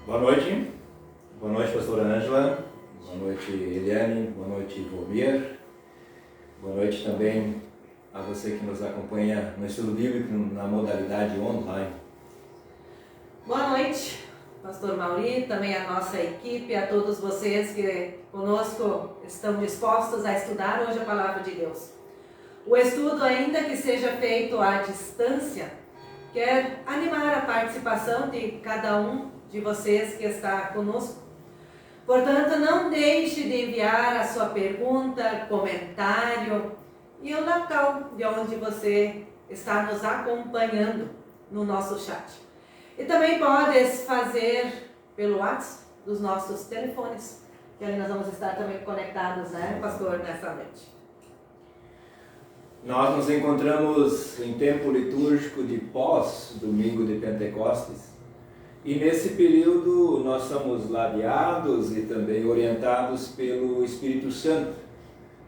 Boa noite, pastora Ângela, boa noite, Eliane, boa noite, Volmir, boa noite também a você que nos acompanha no estudo bíblico na modalidade online. Boa noite, pastor Mauri, também a nossa equipe, a todos vocês que conosco estão dispostos a estudar hoje a palavra de Deus. O estudo, ainda que seja feito à distância, quer animar a participação de cada um de vocês que está conosco. Portanto, não deixe de enviar a sua pergunta, comentário e o local de onde você está nos acompanhando no nosso chat. E também podes fazer pelo WhatsApp dos nossos telefones, que ali nós vamos estar também conectados, né, pastor, nessa noite. Nós nos encontramos em tempo litúrgico de pós-domingo de Pentecostes. E nesse período nós somos ladeados e também orientados pelo Espírito Santo,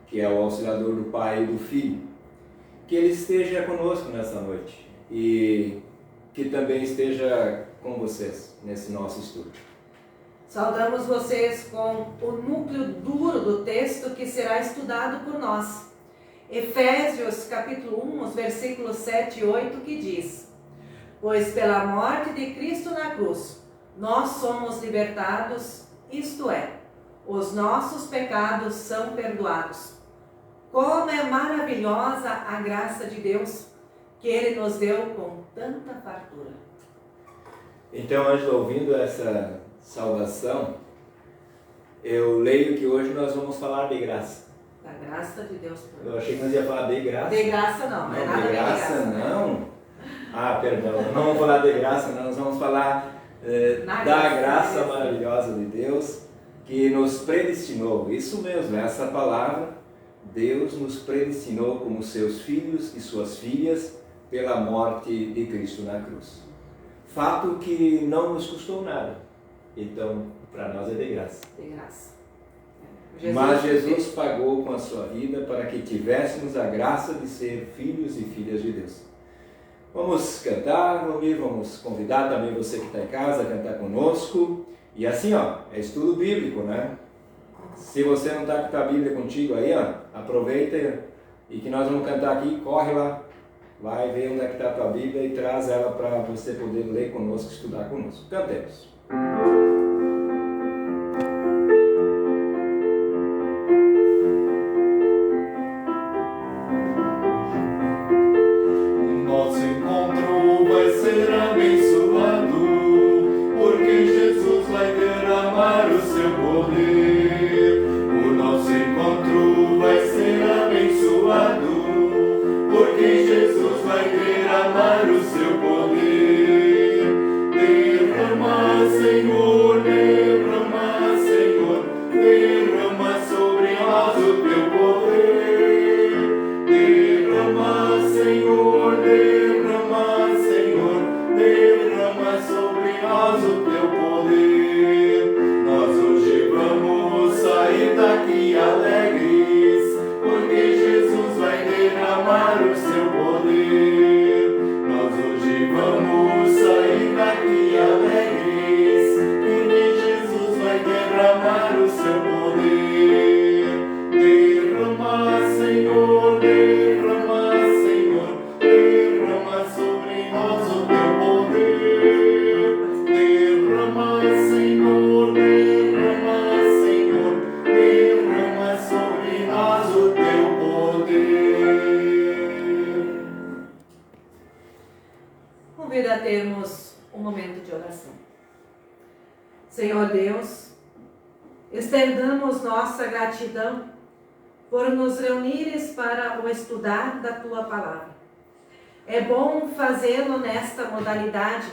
que é o auxiliador do Pai e do Filho. Que Ele esteja conosco nessa noite e que também esteja com vocês nesse nosso estudo. Saudamos vocês com o núcleo duro do texto que será estudado por nós. Efésios capítulo 1, os versículos 7 e 8, que diz: Pois pela morte de Cristo na cruz, nós somos libertados, isto é, os nossos pecados são perdoados. Como é maravilhosa a graça de Deus, que Ele nos deu com tanta fartura. Então, Ângela, ouvindo essa saudação, eu leio que hoje nós vamos falar de graça. Da graça de Deus. Eu achei que nós ia falar de graça. De graça não é nada de graça. Não. Ah, perdão, não vamos falar de graça, não, nós vamos falar da graça maravilhosa de Deus que nos predestinou. Isso mesmo, essa palavra, Deus nos predestinou como seus filhos e suas filhas pela morte de Cristo na cruz. Fato que não nos custou nada, então para nós é de graça. De graça. Mas Jesus pagou com a sua vida para que tivéssemos a graça de ser filhos e filhas de Deus. Vamos cantar, vamos convidar também você que está em casa a cantar conosco. E assim, é estudo bíblico, né? Se você não está com a Bíblia contigo aí, aproveita e que nós vamos cantar aqui, corre lá, vai ver onde é que está a tua Bíblia e traz ela para você poder ler conosco, estudar conosco. Cantemos. Convido a termos um momento de oração. Senhor Deus, estendamos nossa gratidão por nos reunires para o estudar da Tua Palavra. É bom fazê-lo nesta modalidade,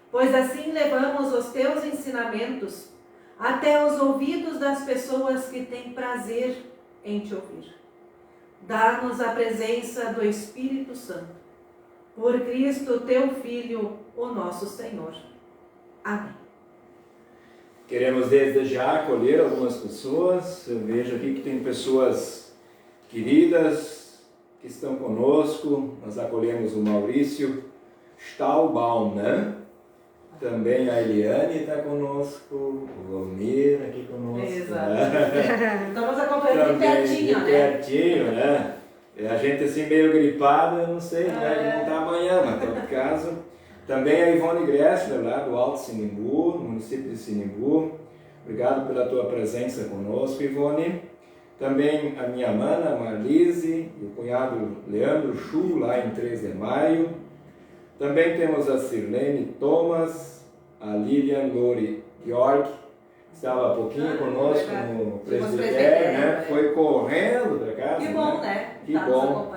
pois assim levamos os Teus ensinamentos até os ouvidos das pessoas que têm prazer em Te ouvir. Dá-nos a presença do Espírito Santo. Por Cristo, Teu Filho, o nosso Senhor. Amém. Queremos desde já acolher algumas pessoas. Eu vejo aqui que tem pessoas queridas que estão conosco. Nós acolhemos o Maurício Stahlbaum, né? Também a Eliane está conosco, o Almir aqui conosco. Exato. Estamos acompanhando de pertinho, de pertinho, né? A gente assim meio gripado, eu não sei, né? Não está amanhã, mas em todo caso. Também a Ivone Gressler, lá do Alto Sinimbu, no município de Sinimbu. Obrigado pela tua presença conosco, Ivone. Também a minha mana, Marlise, e o cunhado Leandro Chu, lá em 3 de maio. Também temos a Sirlene Thomas, a Lilian Lori Georg, que estava há pouquinho conosco no presbitério, né? Foi correndo para casa. Que bom, né? Que bom.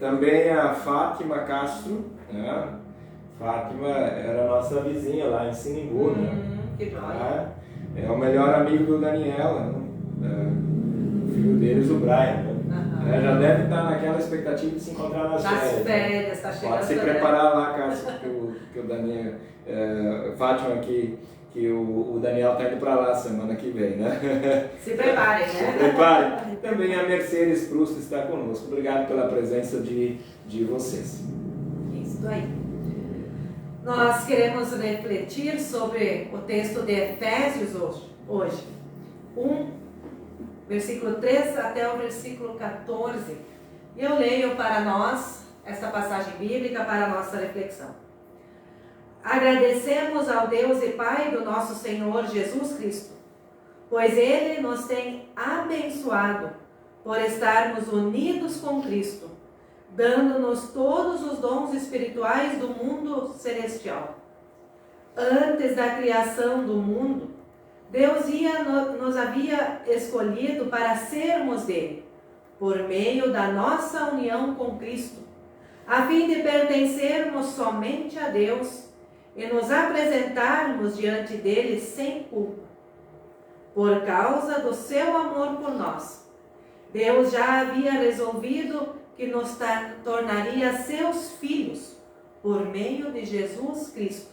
Também a Fátima Castro, né? Fátima era a nossa vizinha lá em Sinimbu, né? Que joia. É o melhor amigo do Daniel, né? O filho deles, o Brian, né? Já deve estar naquela expectativa de se encontrar nas férias, está chegando. Pode se preparar lá, caso que o Daniel, Fátima, que o Daniel está indo para lá semana que vem, né? Se preparem, né? Se preparem. Também a Mercedes Proust está conosco. Obrigado pela presença de vocês. Isso aí. Nós queremos refletir sobre o texto de Efésios hoje. 1, versículo 3 até o versículo 14. Eu leio para nós esta passagem bíblica para a nossa reflexão. Agradecemos ao Deus e Pai do nosso Senhor Jesus Cristo, pois Ele nos tem abençoado por estarmos unidos com Cristo, dando-nos todos os dons espirituais do mundo celestial. Antes da criação do mundo, Deus nos havia escolhido para sermos dele, por meio da nossa união com Cristo, a fim de pertencermos somente a Deus e nos apresentarmos diante dele sem culpa. Por causa do seu amor por nós, Deus já havia resolvido que nos tornaria seus filhos por meio de Jesus Cristo,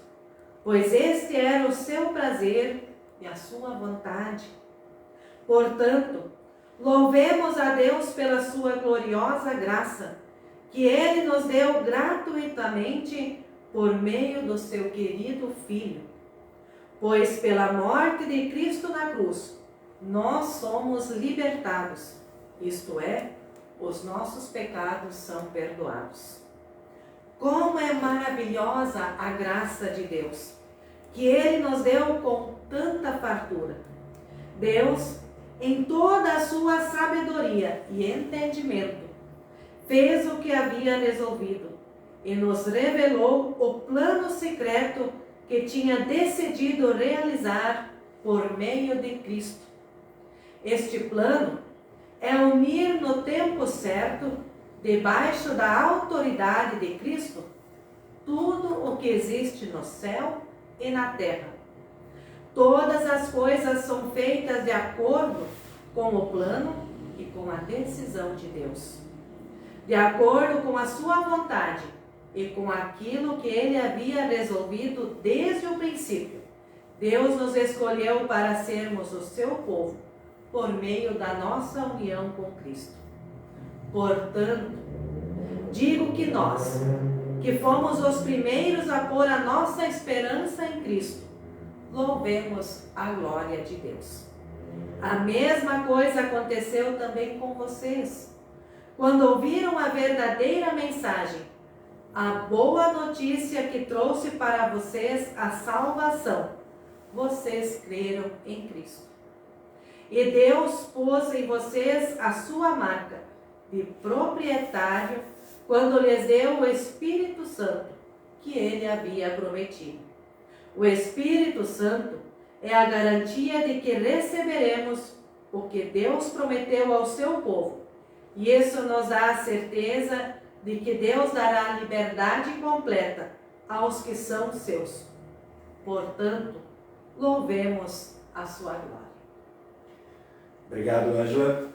pois este era o seu prazer e a sua vontade. Portanto, louvemos a Deus pela sua gloriosa graça, que Ele nos deu gratuitamente por meio do seu querido Filho. Pois pela morte de Cristo na cruz, nós somos libertados, isto é, os nossos pecados são perdoados. Como é maravilhosa a graça de Deus, que Ele nos deu com tanta fartura. Deus, em toda a sua sabedoria e entendimento, fez o que havia resolvido e nos revelou o plano secreto que tinha decidido realizar por meio de Cristo. Este plano é unir no tempo certo, debaixo da autoridade de Cristo, tudo o que existe no céu e na terra. Todas as coisas são feitas de acordo com o plano e com a decisão de Deus, de acordo com a sua vontade e com aquilo que Ele havia resolvido desde o princípio. Deus nos escolheu para sermos o seu povo, por meio da nossa união com Cristo. Portanto, digo que nós, que fomos os primeiros a pôr a nossa esperança em Cristo, louvemos a glória de Deus. A mesma coisa aconteceu também com vocês. Quando ouviram a verdadeira mensagem, a boa notícia que trouxe para vocês a salvação, vocês creram em Cristo. E Deus pôs em vocês a sua marca de proprietário quando lhes deu o Espírito Santo que Ele havia prometido. O Espírito Santo é a garantia de que receberemos o que Deus prometeu ao seu povo. E isso nos dá a certeza de que Deus dará liberdade completa aos que são seus. Portanto, louvemos a sua glória. Obrigado, Ângela.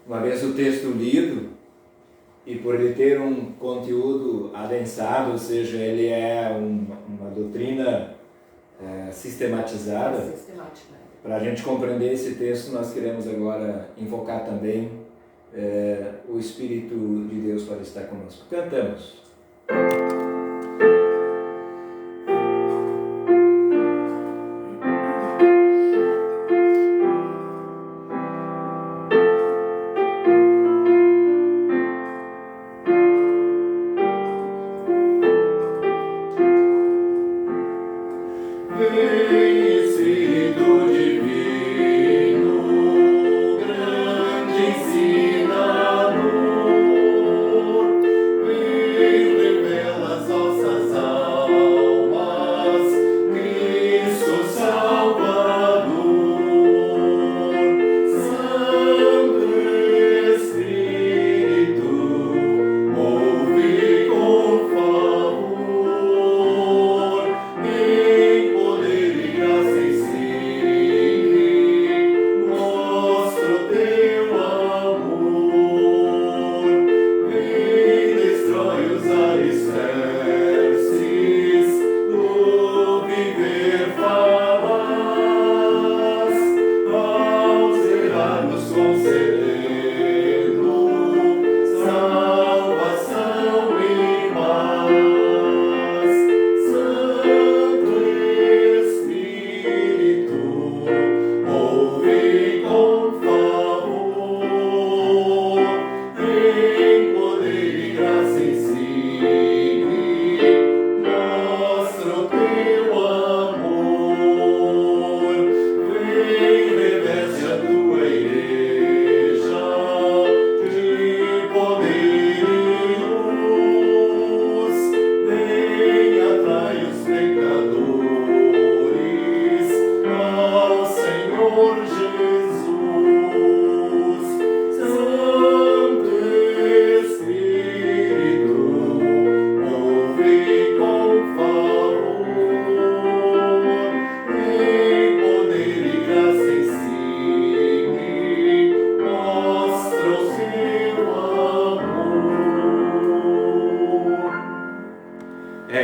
Uma vez o texto lido, e por ele ter um conteúdo adensado, ou seja, ele é uma doutrina sistematizada. Para a gente compreender esse texto, nós queremos agora invocar também o Espírito de Deus para estar conosco. Cantamos.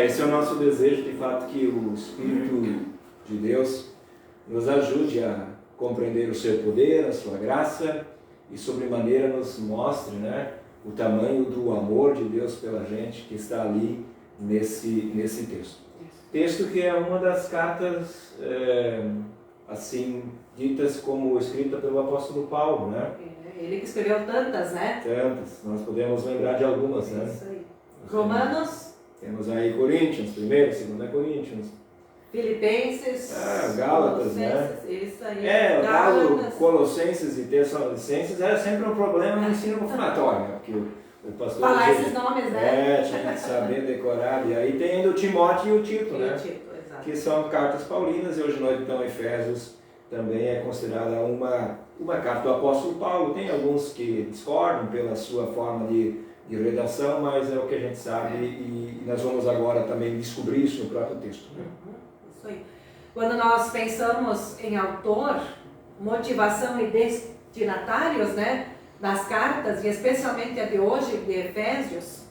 Esse é o nosso desejo, de fato, que o Espírito de Deus nos ajude a compreender o seu poder, a sua graça e, sobremaneira, nos mostre, né, o tamanho do amor de Deus pela gente que está ali nesse texto. Texto que é uma das cartas, assim, ditas como escrita pelo apóstolo Paulo, né? Ele que escreveu tantas, né? Tantas, nós podemos lembrar de algumas, né? Isso aí. Romanos. Temos aí Coríntios, 1º, 2 Coríntios. Filipenses. Gálatas, né? Isso aí. Gálatas. Colossenses e Tessalonicenses era sempre um problema no ensino confirmatório, né? Porque o pastor... Falar esses nomes, né? Tinha que saber decorar. E aí tem ainda o Timóteo e o Tito, né? Exato. Que são cartas paulinas, e hoje nós, então, Efésios também é considerada uma carta do apóstolo Paulo. Tem alguns que discordam pela sua forma de redação, mas é o que a gente sabe e nós vamos agora também descobrir isso no próprio texto. Né? Isso aí. Quando nós pensamos em autor, motivação e destinatários, né, das cartas, e especialmente a de hoje, de Efésios,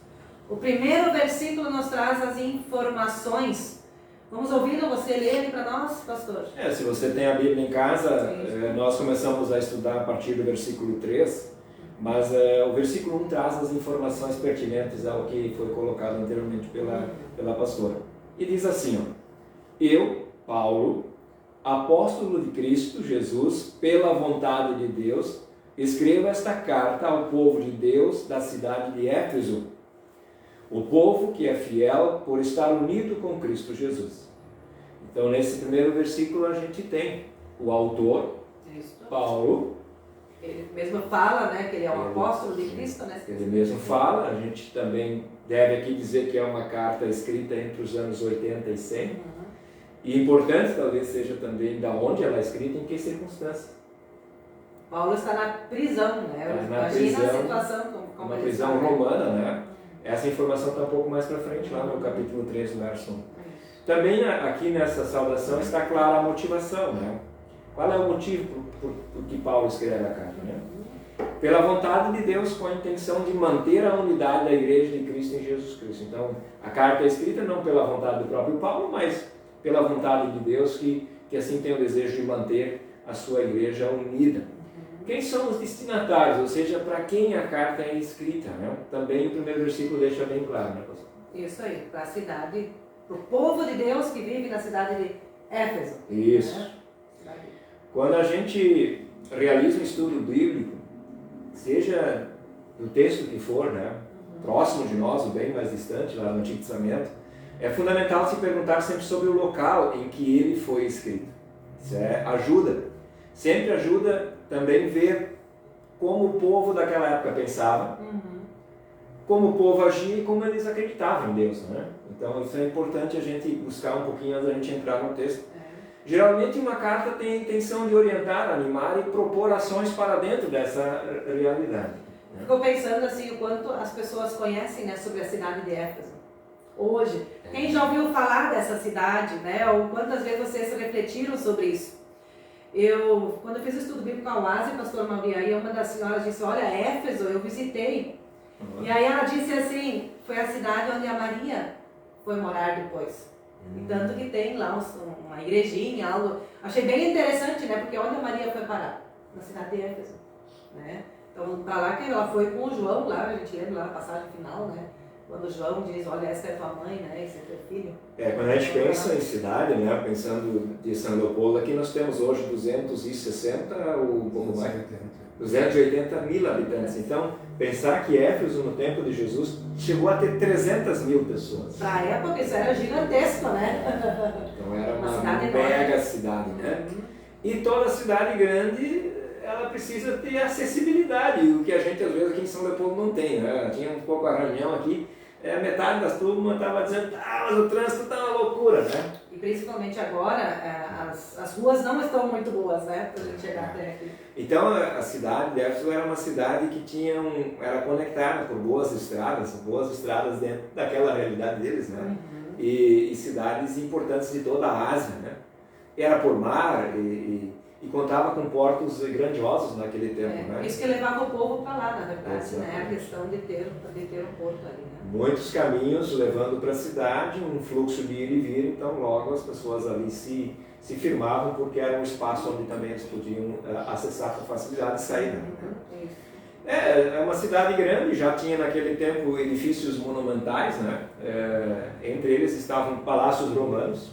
o primeiro versículo nos traz as informações. Vamos ouvindo você ler ele para nós, pastor? Se você tem a Bíblia em casa, nós começamos a estudar a partir do versículo 3, mas o versículo 1 traz as informações pertinentes ao que foi colocado anteriormente pela pastora. E diz assim, ó: eu, Paulo, apóstolo de Cristo Jesus, pela vontade de Deus, escrevo esta carta ao povo de Deus da cidade de Éfeso, o povo que é fiel por estar unido com Cristo Jesus. Então, nesse primeiro versículo, a gente tem o autor, Paulo. Ele mesmo fala, né, que ele é um apóstolo de Cristo, né? Ele mesmo fala. A gente também deve aqui dizer que é uma carta escrita entre os anos 80 e 100. E importante talvez seja também da onde ela é escrita, em que circunstância. Paulo está na prisão, né? Na Imagina prisão, a situação como uma ele prisão está, romana, né? Essa informação está um pouco mais para frente, lá no capítulo 3, verso 1. Também aqui nessa saudação está clara a motivação, né? Qual é o motivo por que Paulo escreve a carta, né? Pela vontade de Deus, com a intenção de manter a unidade da igreja de Cristo em Jesus Cristo. Então, a carta é escrita não pela vontade do próprio Paulo, mas pela vontade de Deus, que assim tem o desejo de manter a sua igreja unida. Quem são os destinatários, ou seja, para quem a carta é escrita, né? Também o primeiro versículo deixa bem claro, né, pastor? Isso aí, para a cidade, para o povo de Deus que vive na cidade de Éfeso. Isso. Né? Quando a gente realiza um estudo bíblico, seja do texto que for, né, próximo de nós ou bem mais distante, lá no Antigo Testamento, É fundamental se perguntar sempre sobre o local em que ele foi escrito. Isso ajuda. Sempre ajuda também ver como o povo daquela época pensava, como o povo agia e como eles acreditavam em Deus, né? Então isso é importante a gente buscar um pouquinho antes da gente entrar no texto. Geralmente uma carta tem a intenção de orientar, animar e propor ações para dentro dessa realidade. Ficou pensando assim o quanto as pessoas conhecem, né, sobre a cidade de Éfeso hoje. Quem já ouviu falar dessa cidade, né? Ou quantas vezes vocês refletiram sobre isso? Quando eu fiz o estudo bíblico com a UASE, pastor Mauri, aí uma das senhoras disse, olha, Éfeso, eu visitei. E aí ela disse assim, foi a cidade onde a Maria foi morar depois. E tanto que tem lá uma igrejinha, algo. Achei bem interessante, né? Porque onde a Maria foi parar? Na cidade de Éfeso, né? Então, para lá que ela foi com o João, lá, a gente lembra lá a passagem final, né? Quando o João diz, olha, essa é tua mãe, né? Esse é teu filho. Quando a gente pensa em cidade, né? Pensando de São Leopoldo, aqui nós temos hoje 260 ou pouco mais. 280 mil habitantes. Então, pensar que Éfeso, no tempo de Jesus, chegou a ter 300 mil pessoas. Para a época, isso era gigantesco, né? Então, era uma mega cidade, né? E toda cidade grande, ela precisa ter acessibilidade, o que a gente, às vezes, aqui em São Leopoldo não tem, né? Tinha um pouco a reunião aqui, metade das turmas estava dizendo, mas o trânsito está uma loucura, né? E principalmente agora, as ruas não estão muito boas, né? Para a gente chegar até aqui. Então, a cidade de Éfeso era uma cidade que era conectada por boas estradas dentro daquela realidade deles, né? E cidades importantes de toda a Ásia, né? Era por mar e contava com portos grandiosos naquele tempo, né? Isso que levava o povo para lá, na verdade, né? A questão de ter um porto ali, né? Muitos caminhos levando para a cidade, um fluxo de ir e vir, então logo as pessoas ali se firmavam porque era um espaço onde também eles podiam acessar com facilidade e sair. Né? É uma cidade grande, já tinha naquele tempo edifícios monumentais, né? Entre eles estavam palácios romanos,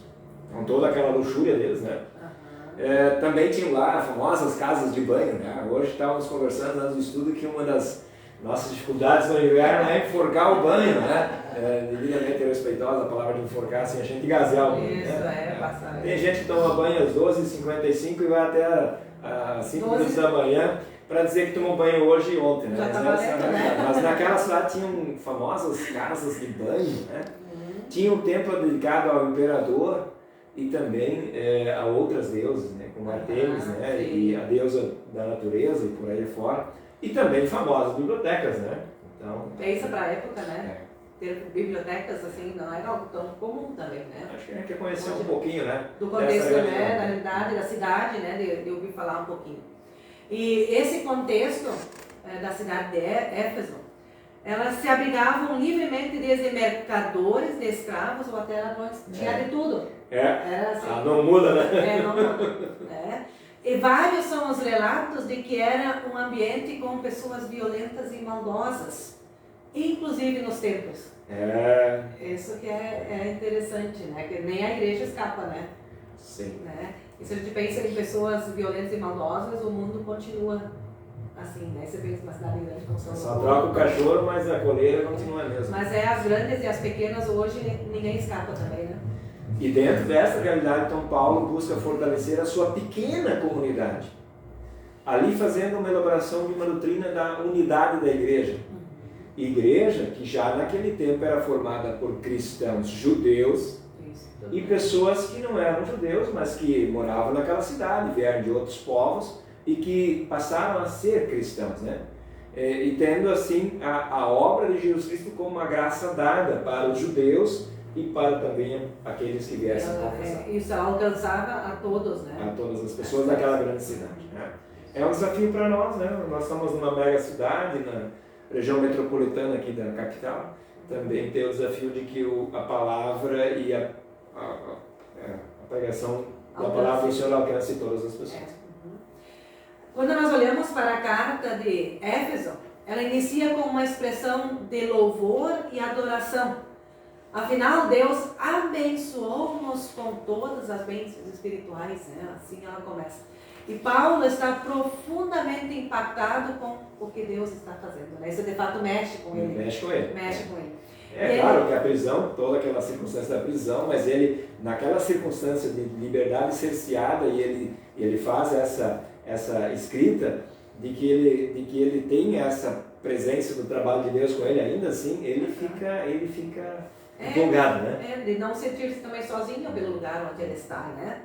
com toda aquela luxúria deles, né? Também tinham lá famosas casas de banho, né? Hoje estávamos conversando antes do estudo que uma das nossas dificuldades no inverno é enforcar o banho, né? Devidamente respeitosa a palavra de enforcar, assim, a gente gazear o banho. Isso, né? Passar. Tem gente que toma banho às 12h55 e vai até às 5 minutos da manhã para dizer que tomou banho hoje e ontem, né? Já tá valendo, né? Mas naquela cidade tinham famosas casas de banho, né? Tinha um templo dedicado ao imperador e também a outras deusas, né? Como Artemis, né? Sim. E a deusa da natureza e por aí fora. E também famosas bibliotecas, né? Então, pensa para a época, né? Ter bibliotecas assim não era algo tão comum também, né? Acho que a gente quer conhecer um pouquinho, né? Do contexto, né? Da realidade, da cidade, né? De ouvir falar um pouquinho. E esse contexto da cidade de Éfeso, elas se abrigavam livremente desde mercadores de escravos ou até ladrões. Tinha de tudo. Era assim. Não muda, né? Não muda. E vários são os relatos de que era um ambiente com pessoas violentas e maldosas, inclusive nos templos. Isso que é interessante, né? Que nem a igreja escapa, né? Sim. Né? E se a gente pensa em pessoas violentas e maldosas, o mundo continua assim, né? Você pensa numa cidade grande como São Só troca o cachorro, mas a coleira continua a mesma. Mas as grandes e as pequenas hoje ninguém escapa também, né? E dentro dessa realidade, então, Paulo busca fortalecer a sua pequena comunidade. Ali fazendo uma elaboração de uma doutrina da unidade da igreja. Igreja que já naquele tempo era formada por cristãos judeus e pessoas que não eram judeus, mas que moravam naquela cidade, vieram de outros povos e que passaram a ser cristãos, né? E tendo assim a obra de Jesus Cristo como uma graça dada para os judeus e para também aqueles que viessem confessar. Isso alcançava a todos, né? A todas as pessoas daquela grande cidade. Né? É um desafio para nós, né? Nós estamos numa mega cidade, na região metropolitana aqui da capital. Também tem o desafio de que a palavra e a pregação da palavra do Senhor alcance todas as pessoas. Quando nós olhamos para a carta de Éfeso, ela inicia com uma expressão de louvor e adoração. Afinal, Deus abençoou-nos com todas as bênçãos espirituais, né? Assim ela começa. E Paulo está profundamente impactado com o que Deus está fazendo, né? Isso de fato mexe com ele. Mexe com ele. Mexe com ele. É claro que a prisão, toda aquela circunstância da prisão, mas ele, naquela circunstância de liberdade cerceada, e ele faz essa escrita de que ele tem essa presença do trabalho de Deus com ele, ainda assim, ele fica empolgado, né? De não sentir-se também sozinho pelo lugar onde ele está, né?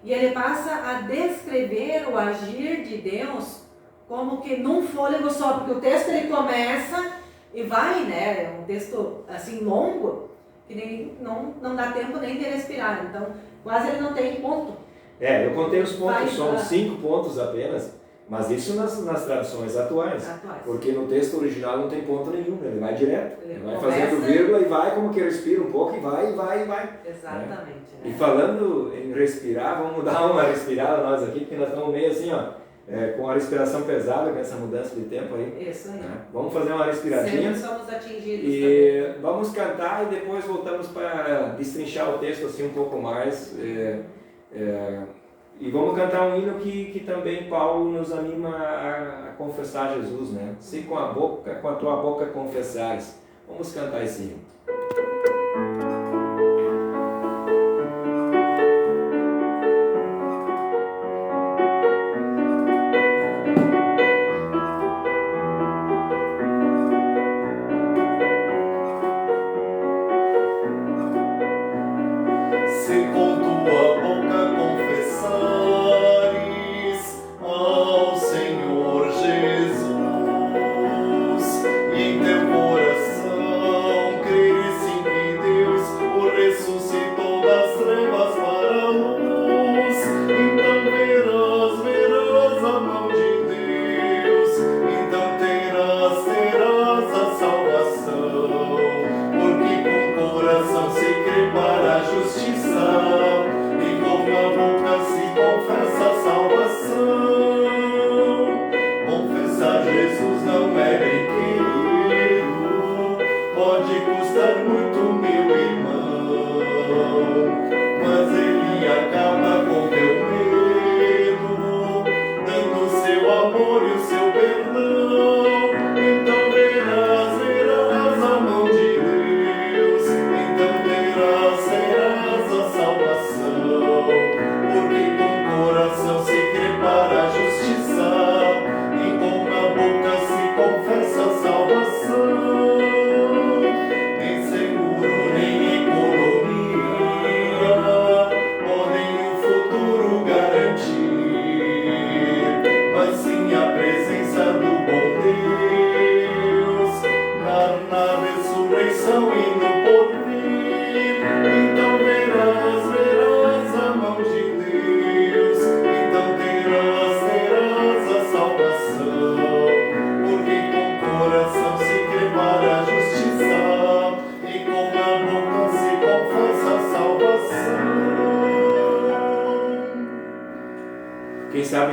E ele passa a descrever o agir de Deus como que num fôlego só, porque o texto ele começa e vai, né? É um texto assim longo, que nem, não dá tempo nem de respirar, então quase ele não tem ponto. Eu contei os pontos, são 5 pontos apenas, mas isso nas traduções atuais, porque no texto original não tem ponto nenhum, ele vai direto, ele vai fazendo vírgula e vai como que respira um pouco e vai. Exatamente. Né? E falando em respirar, vamos dar uma respirada nós aqui, porque nós estamos meio assim, com a respiração pesada, com essa mudança de tempo aí. Isso aí. Né? Vamos fazer uma respiradinha. Sempre somos atingidos e também. Vamos cantar e depois voltamos para destrinchar o texto assim um pouco mais. E vamos cantar um hino que também Paulo nos anima a confessar Jesus, né? Se com a tua boca confessares. Vamos cantar esse hino.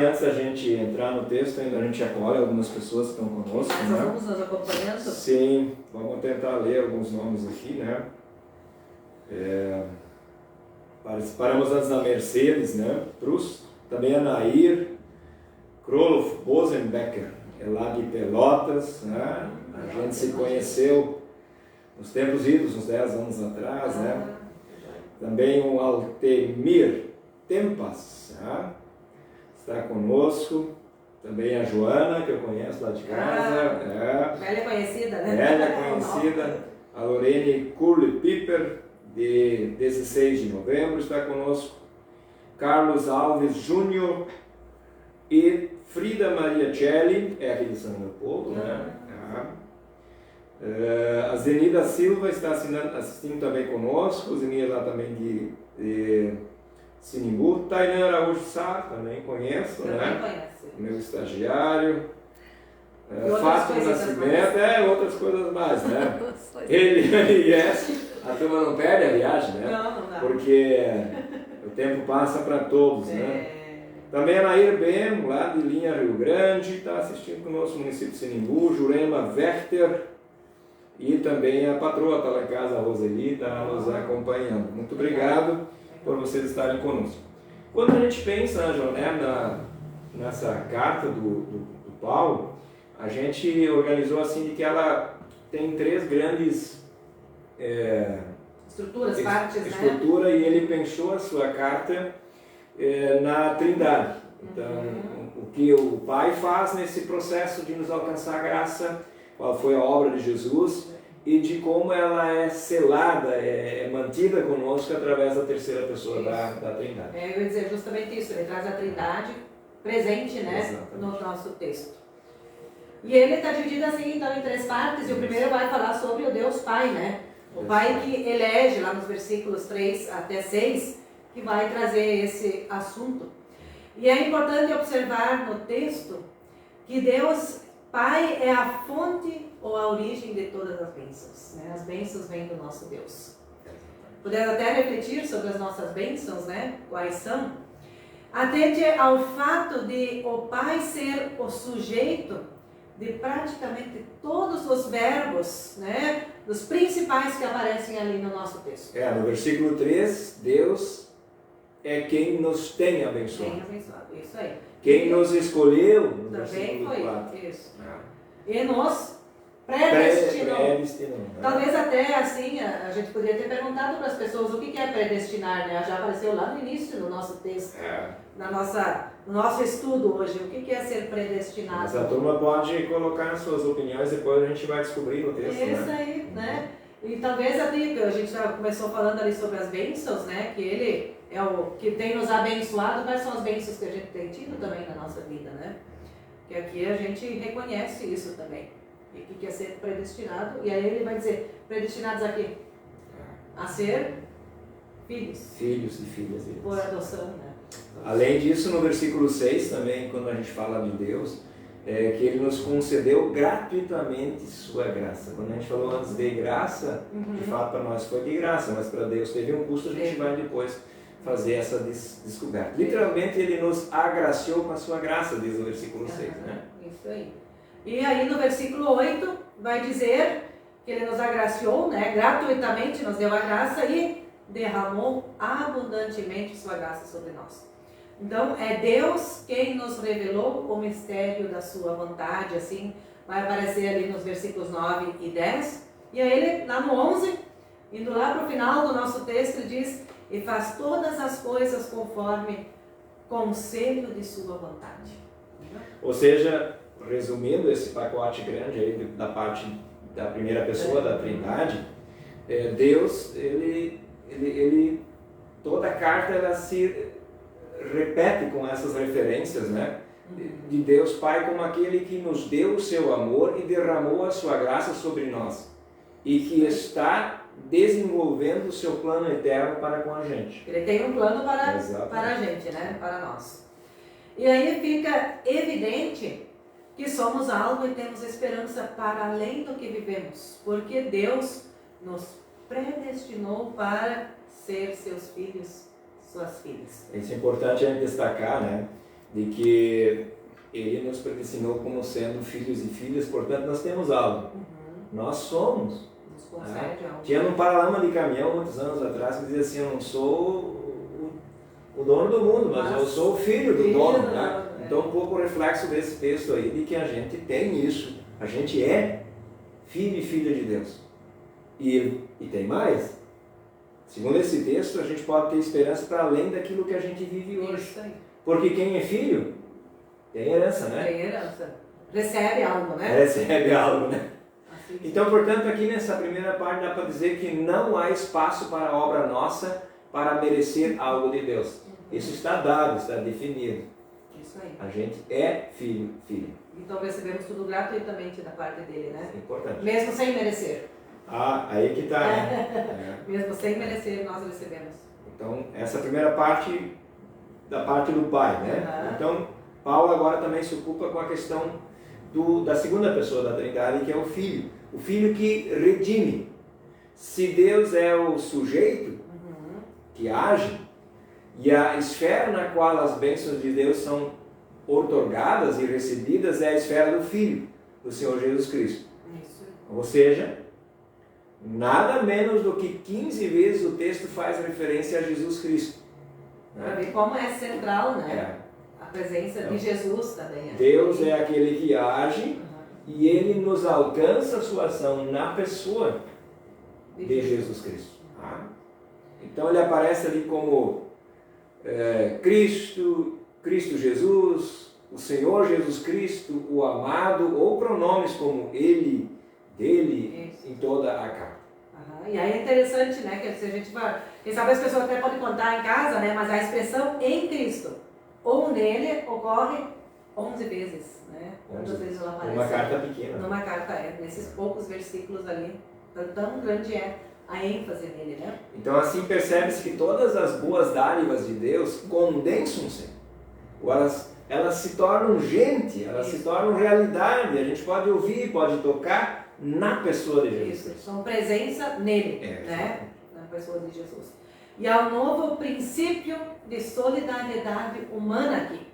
Antes da gente entrar no texto, ainda a gente acolhe algumas pessoas que estão conosco. Nós vamos nos acompanhando? Sim, vamos tentar ler alguns nomes aqui, né? Paramos antes da Mercedes, né? Proust, também a Nair, Kroloff Bosenbecker, é lá de Pelotas, né? A gente se conheceu nos tempos idos, uns 10 anos atrás, né? Também o Altemir Tempas, né? Está conosco, também a Joana, que eu conheço lá de casa. Velha conhecida, né? Velha conhecida. A Lorene Curly-Piper, de 16 de novembro, está conosco. Carlos Alves Júnior e Frida Maria Celli, é aqui de São Leopoldo, né? A Zenida Silva está assistindo também conosco, Zenida lá também de Sinimbu. Tainan Araújo Sá, também conheço, né? Meu estagiário. Fátima Nascimento, outras coisas mais, né? Ele a turma não perde a viagem, né? Não dá. Porque o tempo passa para todos, né? Também a Nair Ben, lá de Linha Rio Grande, está assistindo conosco no município de Sinimbu. Jurema Werther. E também a patroa está lá em casa, a Roseli, está nos acompanhando. Muito obrigado por vocês estarem conosco. Quando a gente pensa, Ângela, né, nessa carta do Paulo, a gente organizou assim de que ela tem 3 grandes estruturas, partes, estrutura, né? E ele pensou a sua carta na Trindade. Então, o que o Pai faz nesse processo de nos alcançar a graça, qual foi a obra de Jesus e de como ela é selada, é mantida conosco através da terceira pessoa da Trindade. Eu ia dizer justamente isso, ele traz a Trindade presente, né, exatamente, no nosso texto. E ele está dividido assim, então, em 3 partes, e o primeiro vai falar sobre o Deus Pai, né? O Pai que elege, lá nos versículos 3 até 6, que vai trazer esse assunto. E é importante observar no texto que Deus Pai é a fonte ou a origem de todas as bênçãos, né? As bênçãos vêm do nosso Deus. Podemos até refletir sobre as nossas bênçãos, né? Quais são? Atende ao fato de o Pai ser o sujeito de praticamente todos os verbos, né? Dos principais que aparecem ali no nosso texto. No versículo 3, Deus é quem nos tem abençoado. Tem abençoado, isso aí. Quem nos escolheu, no também versículo foi 4. Isso. E nos predestinou. Predestinou. Talvez até assim, a gente poderia ter perguntado para as pessoas o que é predestinar, né? Já apareceu lá no início do nosso texto, no nosso estudo hoje, o que é ser predestinado. Mas a turma pode colocar as suas opiniões, depois a gente vai descobrir no texto. Isso aí, né? E talvez ali, a gente já começou falando ali sobre as bênçãos, né? Que ele é o que tem nos abençoado. Quais são as bênçãos que a gente tem tido também na nossa vida, né? Que aqui a gente reconhece isso também. E o que é ser predestinado? E aí ele vai dizer, predestinados a quê? A ser filhos. Filhos e filhas de Deus. Por adoção, né? Além disso, no versículo 6 também, quando a gente fala de Deus, que Ele nos concedeu gratuitamente sua graça. Quando a gente falou antes de graça, de fato para nós foi de graça, mas para Deus teve um custo, a gente vai depois fazer essa descoberta. Literalmente Ele nos agraciou com a sua graça, diz o versículo 6. Né? Isso aí. E aí no versículo 8 vai dizer que Ele nos agraciou, né? Gratuitamente nos deu a graça e derramou abundantemente sua graça sobre nós. Então, é Deus quem nos revelou o mistério da sua vontade, assim, vai aparecer ali nos versículos 9 e 10. E aí ele, lá no 11, indo lá para o final do nosso texto, diz, e faz todas as coisas conforme conselho de sua vontade. Ou seja, resumindo esse pacote grande aí da parte da primeira pessoa da Trindade, Deus, ele toda a carta ela se repete com essas referências, né? De Deus Pai como aquele que nos deu o seu amor e derramou a sua graça sobre nós e que está desenvolvendo o seu plano eterno para com a gente. Ele tem um plano para a gente, né? Para nós. E aí fica evidente que somos algo e temos esperança para além do que vivemos, porque Deus nos predestinou para ser seus filhos, suas filhas. Isso é importante a gente destacar, né? De que Ele nos predestinou como sendo filhos e filhas, portanto nós temos algo. Nós somos. Nos concede algo. Tinha um paralama de caminhão muitos anos atrás que dizia assim, eu não sou o dono do mundo, mas eu sou o filho do dono. Né? Então um pouco o reflexo desse texto aí, de que a gente tem isso. A gente é filho e filha de Deus. E tem mais. Segundo esse texto, a gente pode ter esperança para além daquilo que a gente vive hoje. Isso aí. Porque quem é filho, tem herança, né? Tem herança. Recebe algo, né? Recebe algo, né? Assim, então, portanto, aqui nessa primeira parte dá para dizer que não há espaço para a obra nossa para merecer algo de Deus. Isso está dado, está definido. Isso aí. A gente é filho, filha. Então recebemos tudo gratuitamente da parte dele, né? É importante. Mesmo sem merecer. Aí que está, né? Mesmo sem merecer, nós recebemos. Então, essa primeira parte, da parte do Pai, né? Então, Paulo agora também se ocupa com a questão da segunda pessoa da Trindade, que é o Filho. O Filho que redime. Se Deus é o sujeito que age, e a esfera na qual as bênçãos de Deus são outorgadas e recebidas é a esfera do Filho, do Senhor Jesus Cristo. Isso. Ou seja, nada menos do que 15 vezes o texto faz referência a Jesus Cristo. Para ver como é central, né? É. A presença de Jesus também. Deus é aquele que age e Ele nos alcança a sua ação na pessoa de Jesus Cristo. Tá? Então ele aparece ali como Cristo Jesus, o Senhor Jesus Cristo, o amado, ou pronomes como ele, dele, em toda a carta. E aí é interessante, né, que se a gente vai, quem sabe as pessoas até podem contar em casa, né, mas a expressão em Cristo ou nele ocorre 11 vezes, né? Quantas vezes ela aparece? Numa carta pequena. Numa carta, nesses poucos versículos ali, tão grande é a ênfase nele, né? Então assim percebe-se que todas as boas dádivas de Deus condensam-se, ou elas se tornam gente, elas se tornam realidade, a gente pode ouvir, pode tocar na pessoa de Jesus. Isso, são presença nele, né? Na pessoa de Jesus. E há um novo princípio de solidariedade humana aqui.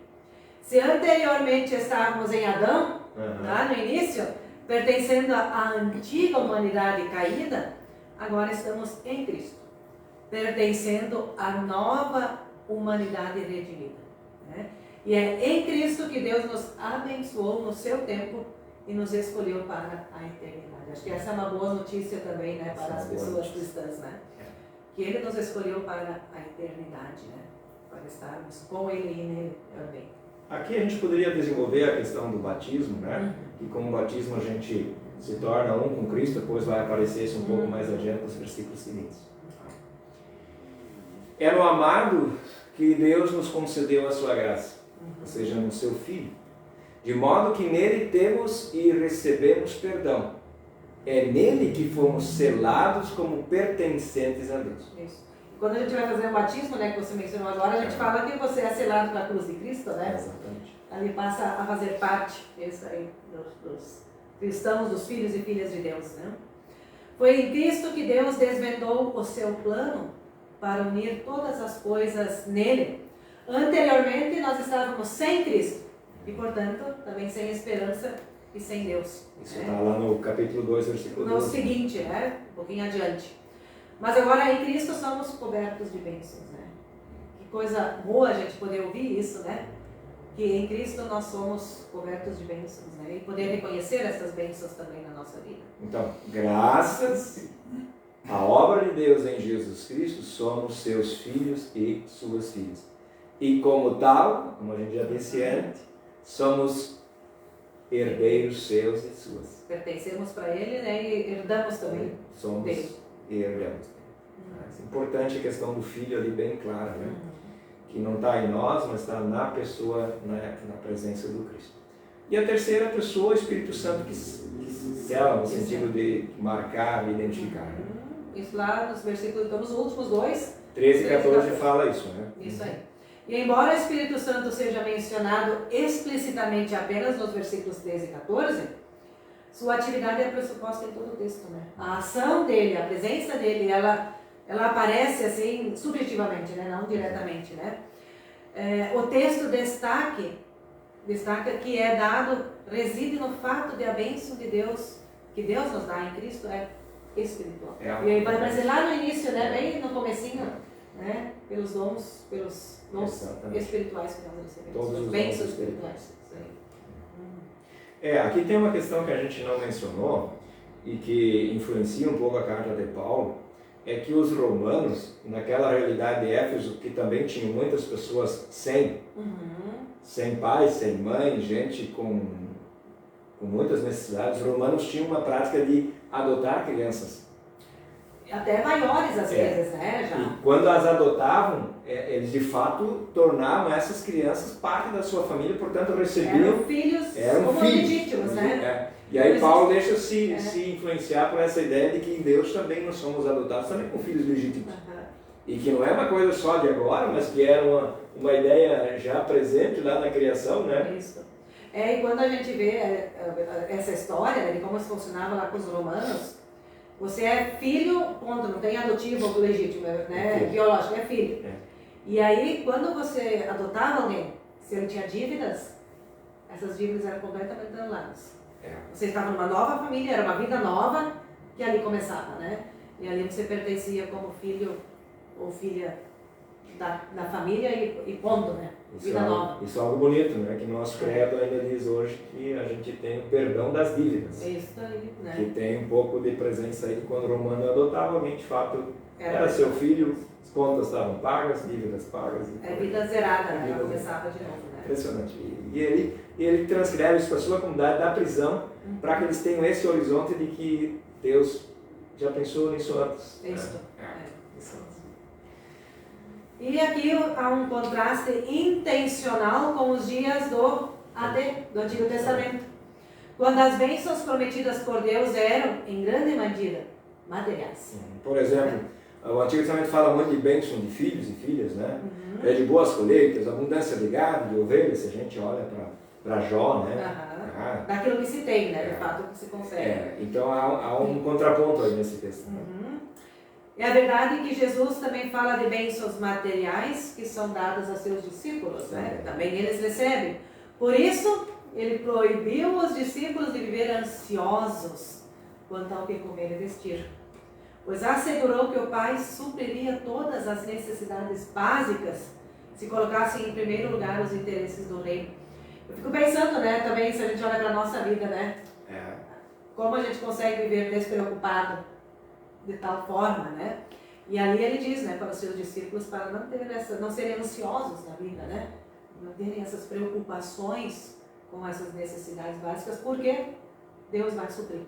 Se anteriormente estávamos em Adão, lá no início, pertencendo à antiga humanidade caída, agora estamos em Cristo, pertencendo à nova humanidade redimida. Né? E é em Cristo que Deus nos abençoou no seu tempo e nos escolheu para a eternidade. Acho que essa é uma boa notícia também, né, para as pessoas cristãs, né? Que Ele nos escolheu para a eternidade, né? Para estarmos com Ele e nele também. Aqui a gente poderia desenvolver a questão do batismo, né? Que com o batismo a gente se torna um com Cristo, depois vai aparecer isso um pouco mais adiante nos versículos seguintes. É no amado que Deus nos concedeu a sua graça, ou seja, no seu Filho, de modo que nele temos e recebemos perdão. É nele que fomos selados como pertencentes a Deus. Isso. Quando a gente vai fazer o batismo, né, que você mencionou agora, a gente fala que você é selado pela cruz de Cristo, né? Exatamente. Ali passa a fazer parte aí, dos cristãos, dos filhos e filhas de Deus, né? Foi em Cristo que Deus desvendou o seu plano para unir todas as coisas nele. Anteriormente nós estávamos sem Cristo e, portanto, também sem esperança e sem Deus. Isso está lá no capítulo 2, versículo 12. No seguinte, né? Um pouquinho adiante. Mas agora em Cristo somos cobertos de bênçãos, né? Que coisa boa a gente poder ouvir isso, né? Que em Cristo nós somos cobertos de bênçãos, né? E poder reconhecer essas bênçãos também na nossa vida. Então, graças à obra de Deus em Jesus Cristo, somos seus filhos e suas filhas. E como tal, como a gente já disse antes, somos herdeiros seus e suas. Pertencemos para Ele, né? E herdamos também somos dele. E herdamos. É importante a questão do filho ali bem clara, né? Que não está em nós, mas está na pessoa, né? Na presença do Cristo. E a terceira pessoa, o Espírito Santo, que sela, no sentido de marcar e identificar. Né? Isso lá nos versículos, então, nos últimos dois. 13 e 14 fala isso, né? Isso aí. E embora o Espírito Santo seja mencionado explicitamente apenas nos versículos 13 e 14, sua atividade é pressuposta em todo o texto, né? A ação dele, a presença dele, ela aparece assim subjetivamente, né? Não diretamente, né? O texto destaca que é dado, reside no fato de a bênção de Deus, que Deus nos dá em Cristo, é espiritual. E aí vai aparecer lá no início, né? Bem no comecinho, né? Pelos dons espirituais que nós recebemos. Todos os bênçãos espirituais. Aqui tem uma questão que a gente não mencionou e que influencia um pouco a carta de Paulo, é que os romanos, naquela realidade de Éfeso, que também tinham muitas pessoas sem pai, sem mãe, gente com muitas necessidades, os romanos tinham uma prática de adotar crianças. Até maiores às vezes, né? Já. E quando as adotavam, eles de fato tornavam essas crianças parte da sua família, portanto recebiam... Eram filhos legítimos, né? E aí Paulo deixa se influenciar por essa ideia de que em Deus também nós somos adotados, também com filhos legítimos. E que não é uma coisa só de agora, mas que era uma ideia já presente lá na criação, né? Isso. E quando a gente vê essa história, né, de como funcionava lá com os romanos, você é filho, ponto, não tem adotivo legítimo, né? Biológico, é filho. E aí, quando você adotava alguém, se ele tinha dívidas, essas dívidas eram completamente anuladas. Você estava numa nova família, era uma vida nova que ali começava, né? E ali você pertencia como filho ou filha da família e ponto, né? Vida nova. Isso é algo bonito, né? Que nosso credo ainda diz hoje que a gente tem o perdão das dívidas. Isso aí, né? Que tem um pouco de presença aí quando o Romano adotava alguém, de fato, era seu filho, as contas estavam pagas, dívidas pagas. É vida zerada, né? Ela começava de novo, né? Impressionante. E ele transcreve isso para a sua comunidade da prisão, para que eles tenham esse horizonte de que Deus já pensou nisso antes. Isso. Isso. E aqui há um contraste intencional com os dias do Antigo Testamento, quando as bênçãos prometidas por Deus eram, em grande medida, materiais. Por exemplo, o Antigo Testamento fala muito de bênção de filhos e filhas, né? É de boas colheitas, abundância de gado, de ovelhas, se a gente olha para Jó, né? Daquilo que se tem, né? De fato, que se consegue. Então há um contraponto aí nesse texto. É a verdade que Jesus também fala de bênçãos materiais que são dadas a seus discípulos, né? Também eles recebem. Por isso, ele proibiu os discípulos de viver ansiosos quanto ao que comer e vestir, pois assegurou que o Pai supriria todas as necessidades básicas se colocassem em primeiro lugar os interesses do reino. Eu fico pensando, né, também se a gente olha para a nossa vida, né? Como a gente consegue viver despreocupado de tal forma, né? E ali ele diz, né, para os seus discípulos, para não serem ansiosos na vida, né? Não terem essas preocupações com essas necessidades básicas, porque Deus vai suprir,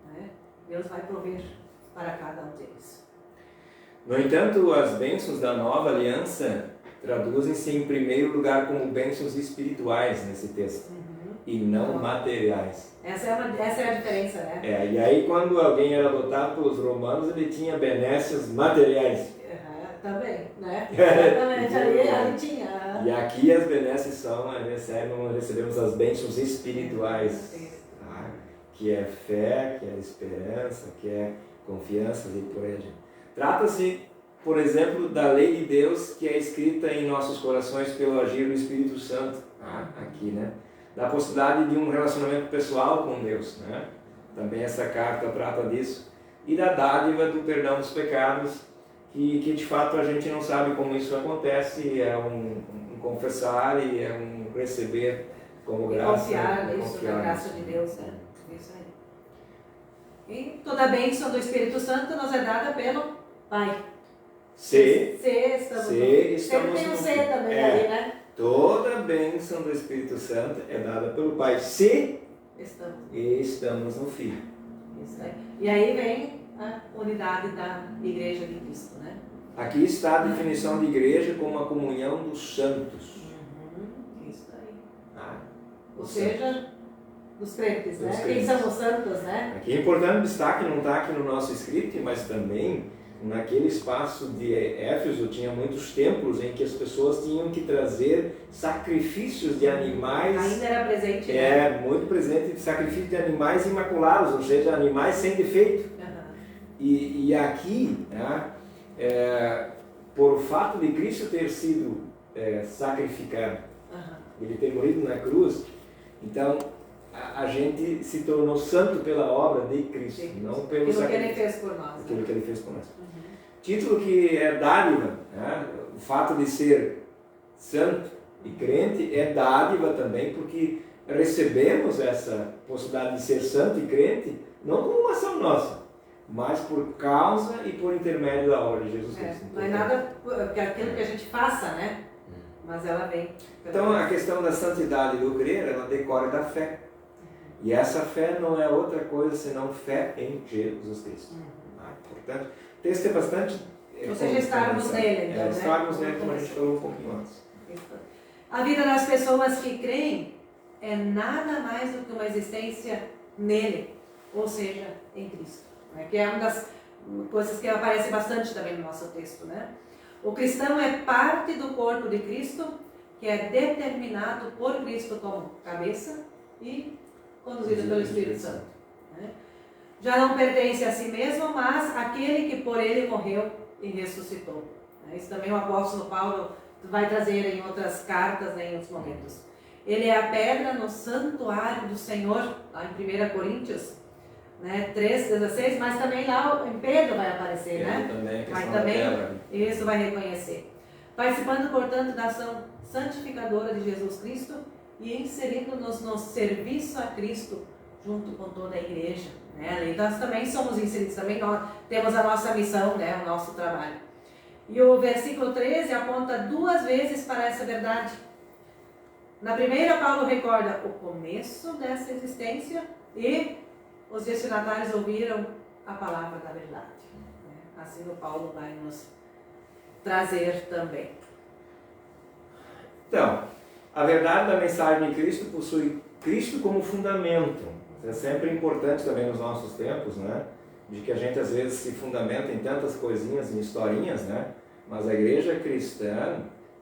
né? Deus vai prover para cada um deles. No entanto, as bênçãos da nova aliança traduzem-se em primeiro lugar como bênçãos espirituais nesse texto, e não materiais. Essa é a diferença, né? E aí quando alguém era adotado pelos romanos, ele tinha benécias materiais. Também, né? Exatamente, ali tinha. E aqui as benécias recebemos as bênçãos espirituais, que é fé, que é esperança, que é confiança e por aí adiante. Trata-se, por exemplo, da lei de Deus que é escrita em nossos corações pelo agir do Espírito Santo, aqui, né? Da possibilidade de um relacionamento pessoal com Deus, né? Também essa carta trata disso. E da dádiva do perdão dos pecados, que de fato a gente não sabe como isso acontece, é um confessar e é um receber como graça. Confiar nisso, na graça de Deus, né? Isso aí. E toda a bênção do Espírito Santo nos é dada pelo Pai. Estamos sempre tem um C também ali, né? Toda a bênção do Espírito Santo é dada pelo Pai, se estamos no Filho. Isso aí. E aí vem a unidade da Igreja de Cristo, né? Aqui está a definição de igreja como a comunhão dos santos. Isso aí. Ou seja, dos crentes, né? Quem são os santos, né? Aqui é importante destaque, não está aqui no nosso script, mas também naquele espaço de Éfeso tinha muitos templos em que as pessoas tinham que trazer sacrifícios de animais. Ainda era presente, né? Muito presente, sacrifício de animais imaculados, ou seja, animais sem defeito. E aqui, por o fato de Cristo ter sido sacrificado, ele ter morrido na cruz, então a gente se tornou santo pela obra de Cristo, não pelo sacrifício. Aquilo que ele fez por nós. Aquilo que ele fez por nós. Título que é dádiva, né? O fato de ser santo e crente é dádiva também, porque recebemos essa possibilidade de ser santo e crente não como uma ação nossa, mas por causa e por intermédio da obra de Jesus Cristo. Não é nada aquilo que a gente faça, né? Mas ela vem. Então a questão da santidade do crer, ela decorre da fé. E essa fé não é outra coisa senão fé em Jesus Cristo. Portanto, o texto é bastante... Ou seja, estarmos nele, então, estarmos nele, como a gente falou um pouquinho antes. A vida das pessoas que creem é nada mais do que uma existência nele, ou seja, em Cristo. Que é uma das coisas que aparece bastante também no nosso texto, né? O cristão é parte do corpo de Cristo, que é determinado por Cristo como cabeça e conduzido pelo Espírito Santo. Já não pertence a si mesmo, mas àquele que por ele morreu e ressuscitou. Isso também o apóstolo Paulo vai trazer em outras cartas, em outros momentos. Ele é a pedra no santuário do Senhor, lá em 1 Coríntios 3,16, mas também lá em Pedro vai aparecer, né? Também, mas também isso vai reconhecer. participando, portanto, da ação santificadora de Jesus Cristo e inserindo-nos no serviço a Cristo junto com toda a igreja. Né? Então, nós também somos inseridos, também nós temos a nossa missão, né? O nosso trabalho. E o versículo 13 aponta 2 vezes para essa verdade. Na primeira, Paulo recorda o começo dessa existência e os destinatários ouviram a palavra da verdade. Assim o Paulo vai nos trazer também. Então, a verdade da mensagem de Cristo possui Cristo como fundamento. Isso é sempre importante também nos nossos tempos, né? De que a gente às vezes se fundamenta em tantas coisinhas, em historinhas, né? Mas a igreja cristã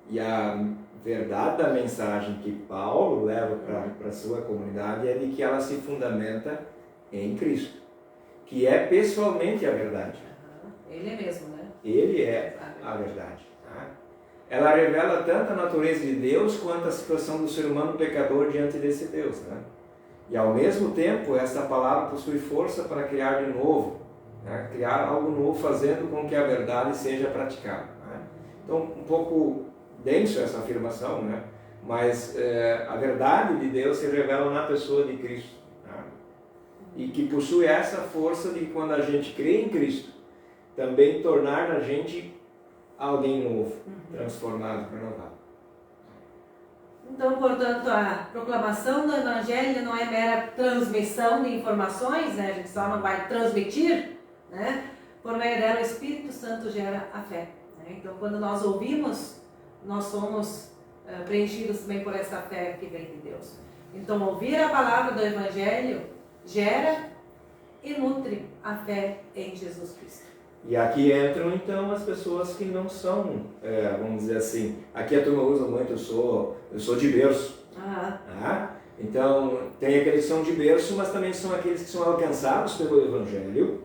e a verdade da mensagem que Paulo leva para a sua comunidade é de que ela se fundamenta em Cristo, que é pessoalmente a verdade. Ele é mesmo, né? Ele é a verdade. Tá? Ela revela tanto a natureza de Deus quanto a situação do ser humano pecador diante desse Deus. Né? E ao mesmo tempo, essa palavra possui força para criar de novo, né? Criar algo novo, fazendo com que a verdade seja praticada. Né? Então, um pouco denso essa afirmação, né? Mas a verdade de Deus se revela na pessoa de Cristo. Né? E que possui essa força de quando a gente crê em Cristo, também tornar a gente alguém novo, transformado, renovado. Então, portanto, a proclamação do Evangelho não é mera transmissão de informações, né? A gente só não vai transmitir, né? Por meio dela, o Espírito Santo gera a fé. Né? Então, quando nós ouvimos, nós somos preenchidos também por essa fé que vem de Deus. Então, ouvir a palavra do Evangelho gera e nutre a fé em Jesus Cristo. E aqui entram então as pessoas que não são, vamos dizer assim, aqui a turma usa muito, eu sou de berço. Tá? Então tem aqueles que são de berço, mas também são aqueles que são alcançados pelo Evangelho.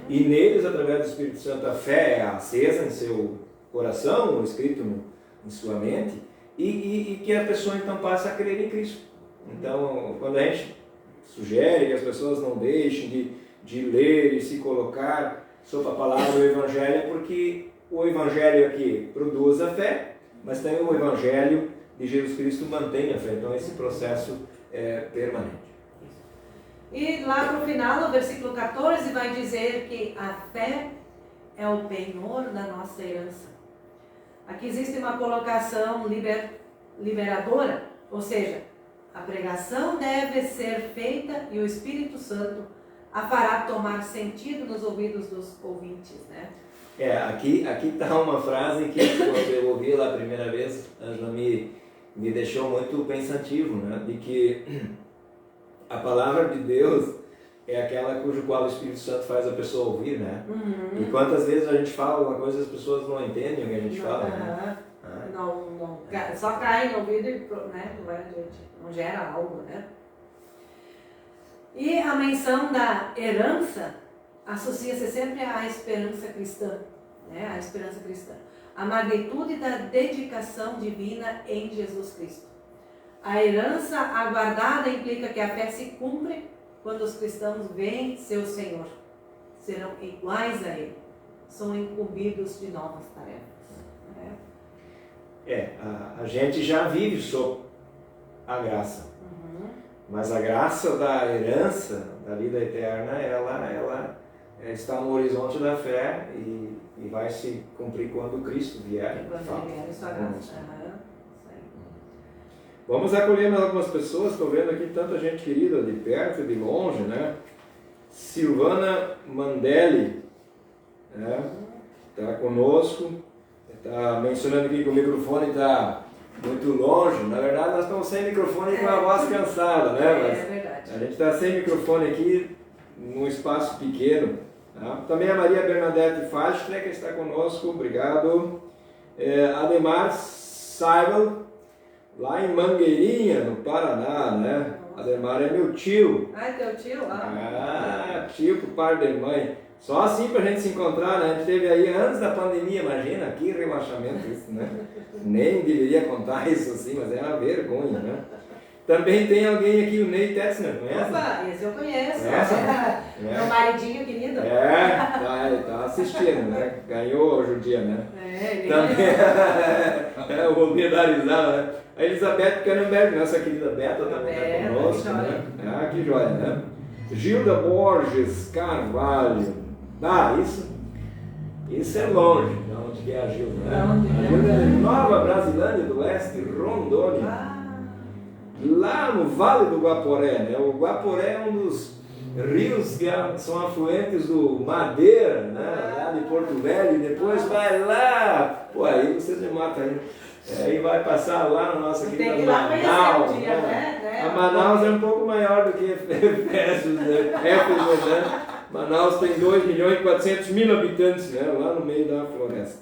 E neles, através do Espírito Santo, a fé é acesa em seu coração, ou escrito em sua mente, e que a pessoa então passa a crer em Cristo. Então, quando a gente sugere que as pessoas não deixem de ler e se colocar sob a palavra do Evangelho, é porque o Evangelho aqui produz a fé, mas também o Evangelho de Jesus Cristo mantém a fé. Então esse processo é permanente. E lá no final, no versículo 14, vai dizer que a fé é o penhor da nossa herança. Aqui existe uma colocação liberadora, ou seja, a pregação deve ser feita e o Espírito Santo a fará tomar sentido nos ouvidos dos ouvintes, né? Aqui está uma frase que quando eu ouvi lá a primeira vez, Ângela me deixou muito pensativo, né? De que a palavra de Deus é aquela cujo qual o Espírito Santo faz a pessoa ouvir, né? E quantas vezes a gente fala alguma coisa e as pessoas não entendem o que a gente fala, né? Não, só cai no ouvido e né? Não gera algo, né? E a menção da herança associa-se sempre à esperança cristã, né? A esperança cristã. A magnitude da dedicação divina em Jesus Cristo. A herança aguardada implica que a fé se cumpre quando os cristãos veem seu Senhor. Serão iguais a Ele. São incumbidos de novas tarefas. Né? A gente já vive sob a graça. Mas a graça da herança, da vida eterna, ela está no horizonte da fé e vai se cumprir quando Cristo vier. Vamos acolher mais algumas pessoas, estou vendo aqui tanta gente querida de perto e de longe, né? Silvana Mandelli, né? Está conosco, está mencionando aqui que o microfone está muito longe. Na verdade, nós estamos sem microfone e com a voz cansada, né? Mas é verdade. A gente está sem microfone aqui, num espaço pequeno. Tá? Também a Maria Bernadette Fastner, que está conosco, obrigado. Ademar Saibel, lá em Mangueirinha, no Paraná, né? Ademar é meu tio. Ah, é teu tio lá? Tio por pai de mãe. Só assim pra gente se encontrar, né? A gente teve aí antes da pandemia, imagina, que relaxamento isso, né? Nem deveria contar isso assim, mas é uma vergonha, né? Também tem alguém aqui, o Ney Tetzner, conhece? Opa, esse eu conheço. É. Meu maridinho querido. Tá assistindo, né? Ganhou hoje o dia, né? Ele também. Eu vou me dar risada, né? A Elizabeth Canenberg, nossa querida Beta, também está conosco, né? Que joia, né? Gilda Borges Carvalho. Isso é longe, de onde que é a Gilda, né? A Gilda é de Nova Brasilândia do Oeste, Rondônia. Lá no Vale do Guaporé, né? O Guaporé é um dos rios que são afluentes do Madeira, né? Lá de Porto Velho, e depois vai lá. Pô, aí vocês me matam aí. Aí vai passar lá na nossa querida Manaus. Um dia, né? A Manaus é um pouco maior do que Éfeso, né? Manaus tem 2.400.000 habitantes, né? Lá no meio da floresta.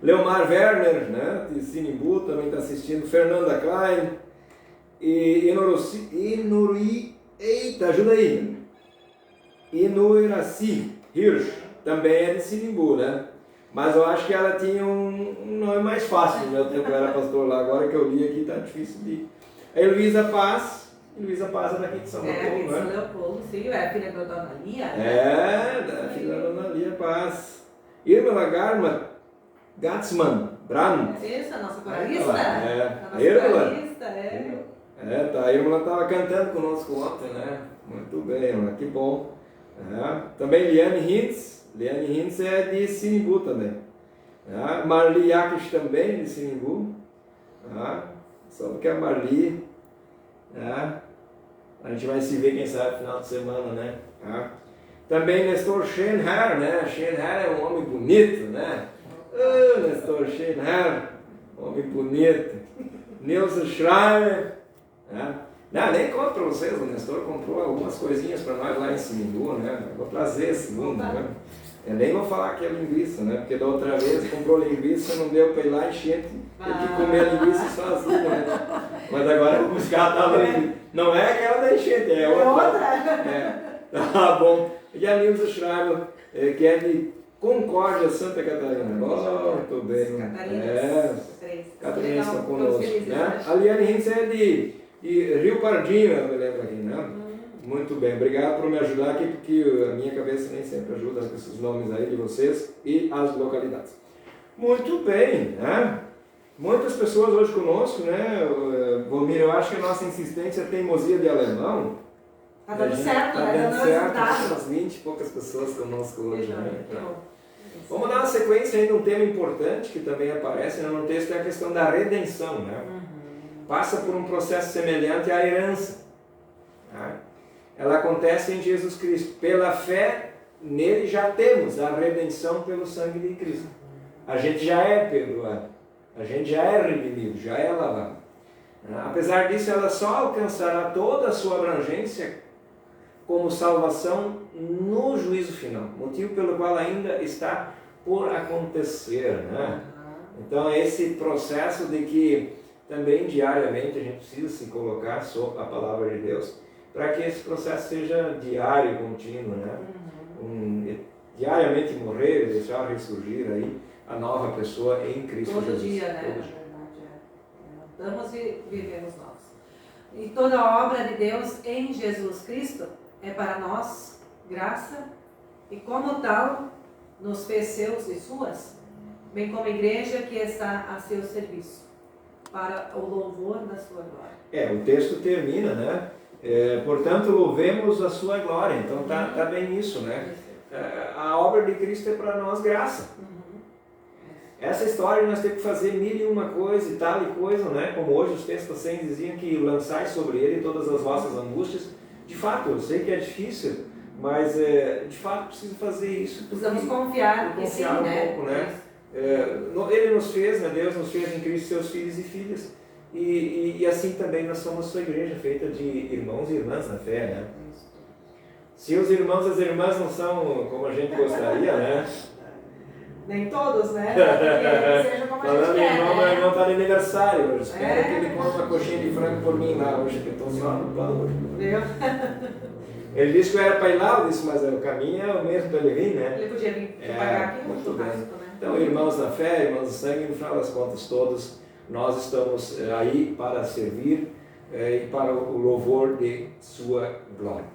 Leomar Werner, né? De Sinimbu, também está assistindo. Fernanda Klein. E eita, ajuda aí. Inuiraci Hirsch, também é de Sinimbu, né? Mas eu acho que ela tinha um nome mais fácil no meu tempo, eu era pastor lá. Agora que eu li aqui, tá difícil de... A Heloísa Paz é daqui de São Leopoldo, aqui de né? São Leopoldo, sim, é filha da Dona Lia, né? Filha da Dona Lia Paz. Irma Lagarma Gatzmann Brand. Essa, a nossa coralista. A nossa coralista, a Irma estava cantando conosco ontem, né? Muito bem, Irma, que bom. Também Liane Hintz é de Sinimbu também. Marli Yakish também de Sinimbu. Só que a Marli, a gente vai se ver, quem sabe, no final de semana, né? Também Nestor Schenher, né? Schenher é um homem bonito, né? Nestor Schenher, homem bonito. Nilson Schreier. Não, nem conto para vocês, o Nestor comprou algumas coisinhas para nós lá em Sinimbu, né? Vou trazer esse mundo, né? Eu nem vou falar que é linguiça, né? Porque da outra vez comprou linguiça, não deu para ir lá encher, tem que comer a linguiça sozinho, né? Mas agora eu vou buscar a tava não é aquela da enchente, é outra. Tá bom. E a Nilza Schreiber, que é de Concórdia, Santa Catarina. Muito bem. Catarina estão conosco, né? A Liane Hintz é de Rio Pardinho, eu me lembro aqui, né? Muito bem, obrigado por me ajudar aqui, porque a minha cabeça nem sempre ajuda com esses nomes aí de vocês e as localidades. Muito bem, né? Muitas pessoas hoje conosco, né? Volmir, eu acho que a nossa insistência é teimosia de alemão. Tá dando certo, né? Tá dando certo, umas 20 e poucas pessoas conosco hoje, né? Vamos dar uma sequência aí de um tema importante que também aparece no texto, é a questão da redenção, né? Passa por um processo semelhante à herança. Ela acontece em Jesus Cristo. Pela fé nele já temos a redenção pelo sangue de Cristo. A gente já é perdoado, a gente já é redimido, já é lavado. Apesar disso, ela só alcançará toda a sua abrangência como salvação no juízo final, motivo pelo qual ainda está por acontecer, né? Então é esse processo de que também diariamente a gente precisa se colocar sob a palavra de Deus, para que esse processo seja diário, contínuo, né? Diariamente morrer e deixar ressurgir aí a nova pessoa em Cristo Jesus. Todo dia, né? Todo dia. Andamos e vivemos nós. E toda a obra de Deus em Jesus Cristo é para nós graça, e como tal nos fez seus e suas, bem como a igreja que está a seu serviço, para o louvor da sua glória. O texto termina, né? Portanto, louvemos a sua glória. Então tá bem isso, né? A obra de Cristo é para nós graça. Essa história nós temos que fazer 1001 coisa e tal e coisa, né? Como hoje os textos sempre diziam que lançai sobre ele todas as vossas angústias. De fato, eu sei que é difícil, mas de fato preciso fazer isso. Precisamos confiar um sim, pouco, né? Ele nos fez, né? Deus nos fez em Cristo seus filhos e filhas. E assim também nós somos sua igreja, feita de irmãos e irmãs na fé, né? Se os irmãos e as irmãs não são como a gente gostaria, né? Nem todos, né? Que seja como a gente falando quer, irmão, né? meu irmão está de aniversário hoje. Espero que ele coma uma coxinha de frango por mim lá hoje, que eu estou só no pão hoje. Ele disse que eu era para ir lá, eu disse, mas o caminho é o mesmo para ele vir, né? Ele podia vir pagar aqui no churrasco, né? Então, irmãos da fé, irmãos do sangue, no final das contas, todos nós estamos aí para servir e para o louvor de sua glória.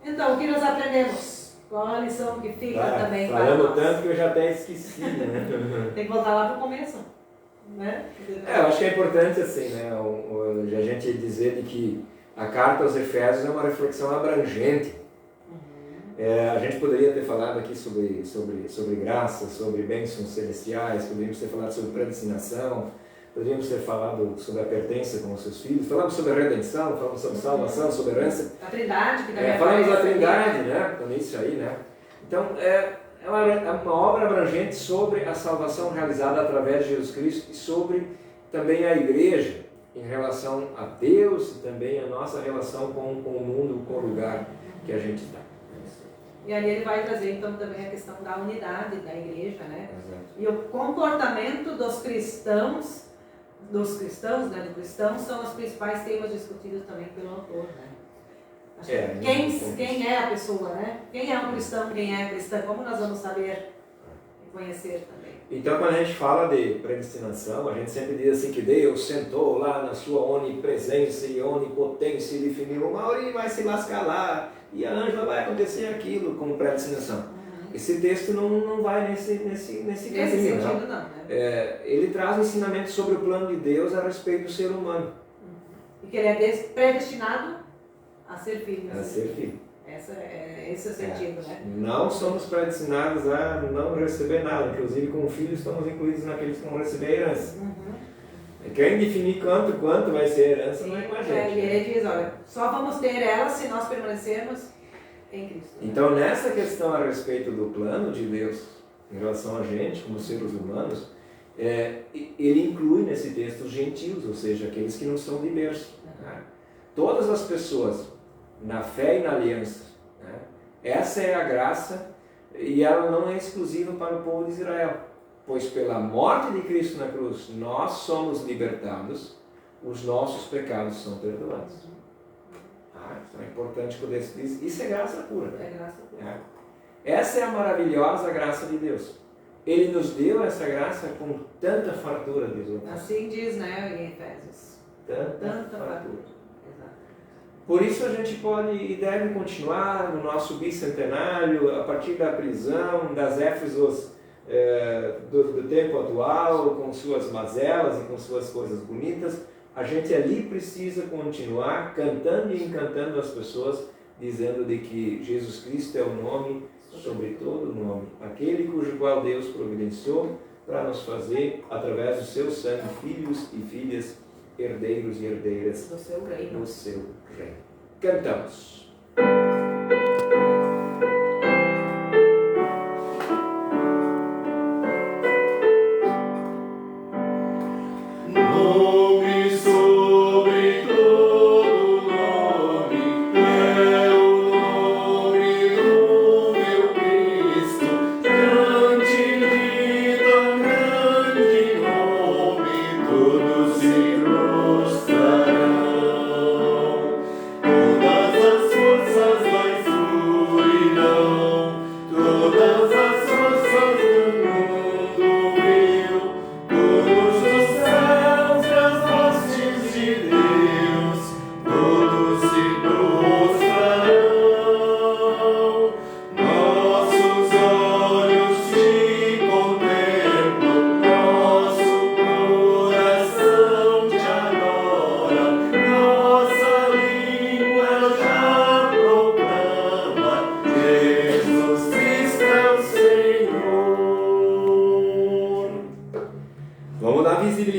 Então, o que nós aprendemos? Qual a lição que fica também para falando nós? Tanto que eu já até esqueci, né? Tem que voltar lá para o começo, né? Eu acho que é importante assim, né? A gente dizer de que a carta aos Efésios é uma reflexão abrangente. A gente poderia ter falado aqui sobre graça, sobre bênçãos celestiais, poderíamos ter falado sobre predestinação, poderíamos ter falado sobre a pertença com os seus filhos, falamos sobre a redenção, falamos sobre salvação, sobre herança. A Trindade, que também falamos da Trindade, né? Também isso aí, né? Então, é uma obra abrangente sobre a salvação realizada através de Jesus Cristo e sobre também a igreja em relação a Deus e também a nossa relação com o mundo, com o lugar que a gente está. E ali ele vai trazer então também a questão da unidade da igreja, né? Exato. E o comportamento dos cristãos, né, do cristão, são os principais temas discutidos também pelo autor, né? Quem é a pessoa, né? Quem é um cristão, quem é cristã? Como nós vamos saber e conhecer também? Então, quando a gente fala de predestinação, a gente sempre diz assim que Deus sentou lá na sua onipresença e onipotência e definiu: o Mauri vai se lascar lá e a Ângela vai acontecer aquilo como predestinação. Esse texto não vai nesse caminho, não. Né? Ele traz um ensinamento sobre o plano de Deus a respeito do ser humano. E que ele é predestinado a ser filho. A ser filho. Esse é o sentido, né? Não somos predestinados a não receber nada, inclusive como filhos estamos incluídos naqueles que vão receber a herança. Quem definir quanto vai ser a herança não é com a gente. E ele diz, olha, só vamos ter ela se nós permanecermos em Cristo. Então, nessa questão a respeito do plano de Deus em relação a gente, como seres humanos, ele inclui nesse texto os gentios, ou seja, aqueles que não são de berço. Né? Todas as pessoas, na fé e na aliança, né? Essa é a graça e ela não é exclusiva para o povo de Israel, pois pela morte de Cristo na cruz nós somos libertados, os nossos pecados são perdoados. Então é importante poder se dizer, isso é graça pura. É graça pura. Essa é a maravilhosa graça de Deus. Ele nos deu essa graça com tanta fartura, diz o texto. Assim diz, né, em Efésios. Tanta fartura. Por isso a gente pode e deve continuar no nosso bicentenário, a partir da prisão, das Éfesos do tempo atual, com suas mazelas e com suas coisas bonitas. A gente ali precisa continuar cantando e encantando as pessoas, dizendo de que Jesus Cristo é o nome sobre todo nome, aquele cujo qual Deus providenciou para nos fazer, através do seu sangue, filhos e filhas, herdeiros e herdeiras do seu reino. Cantamos.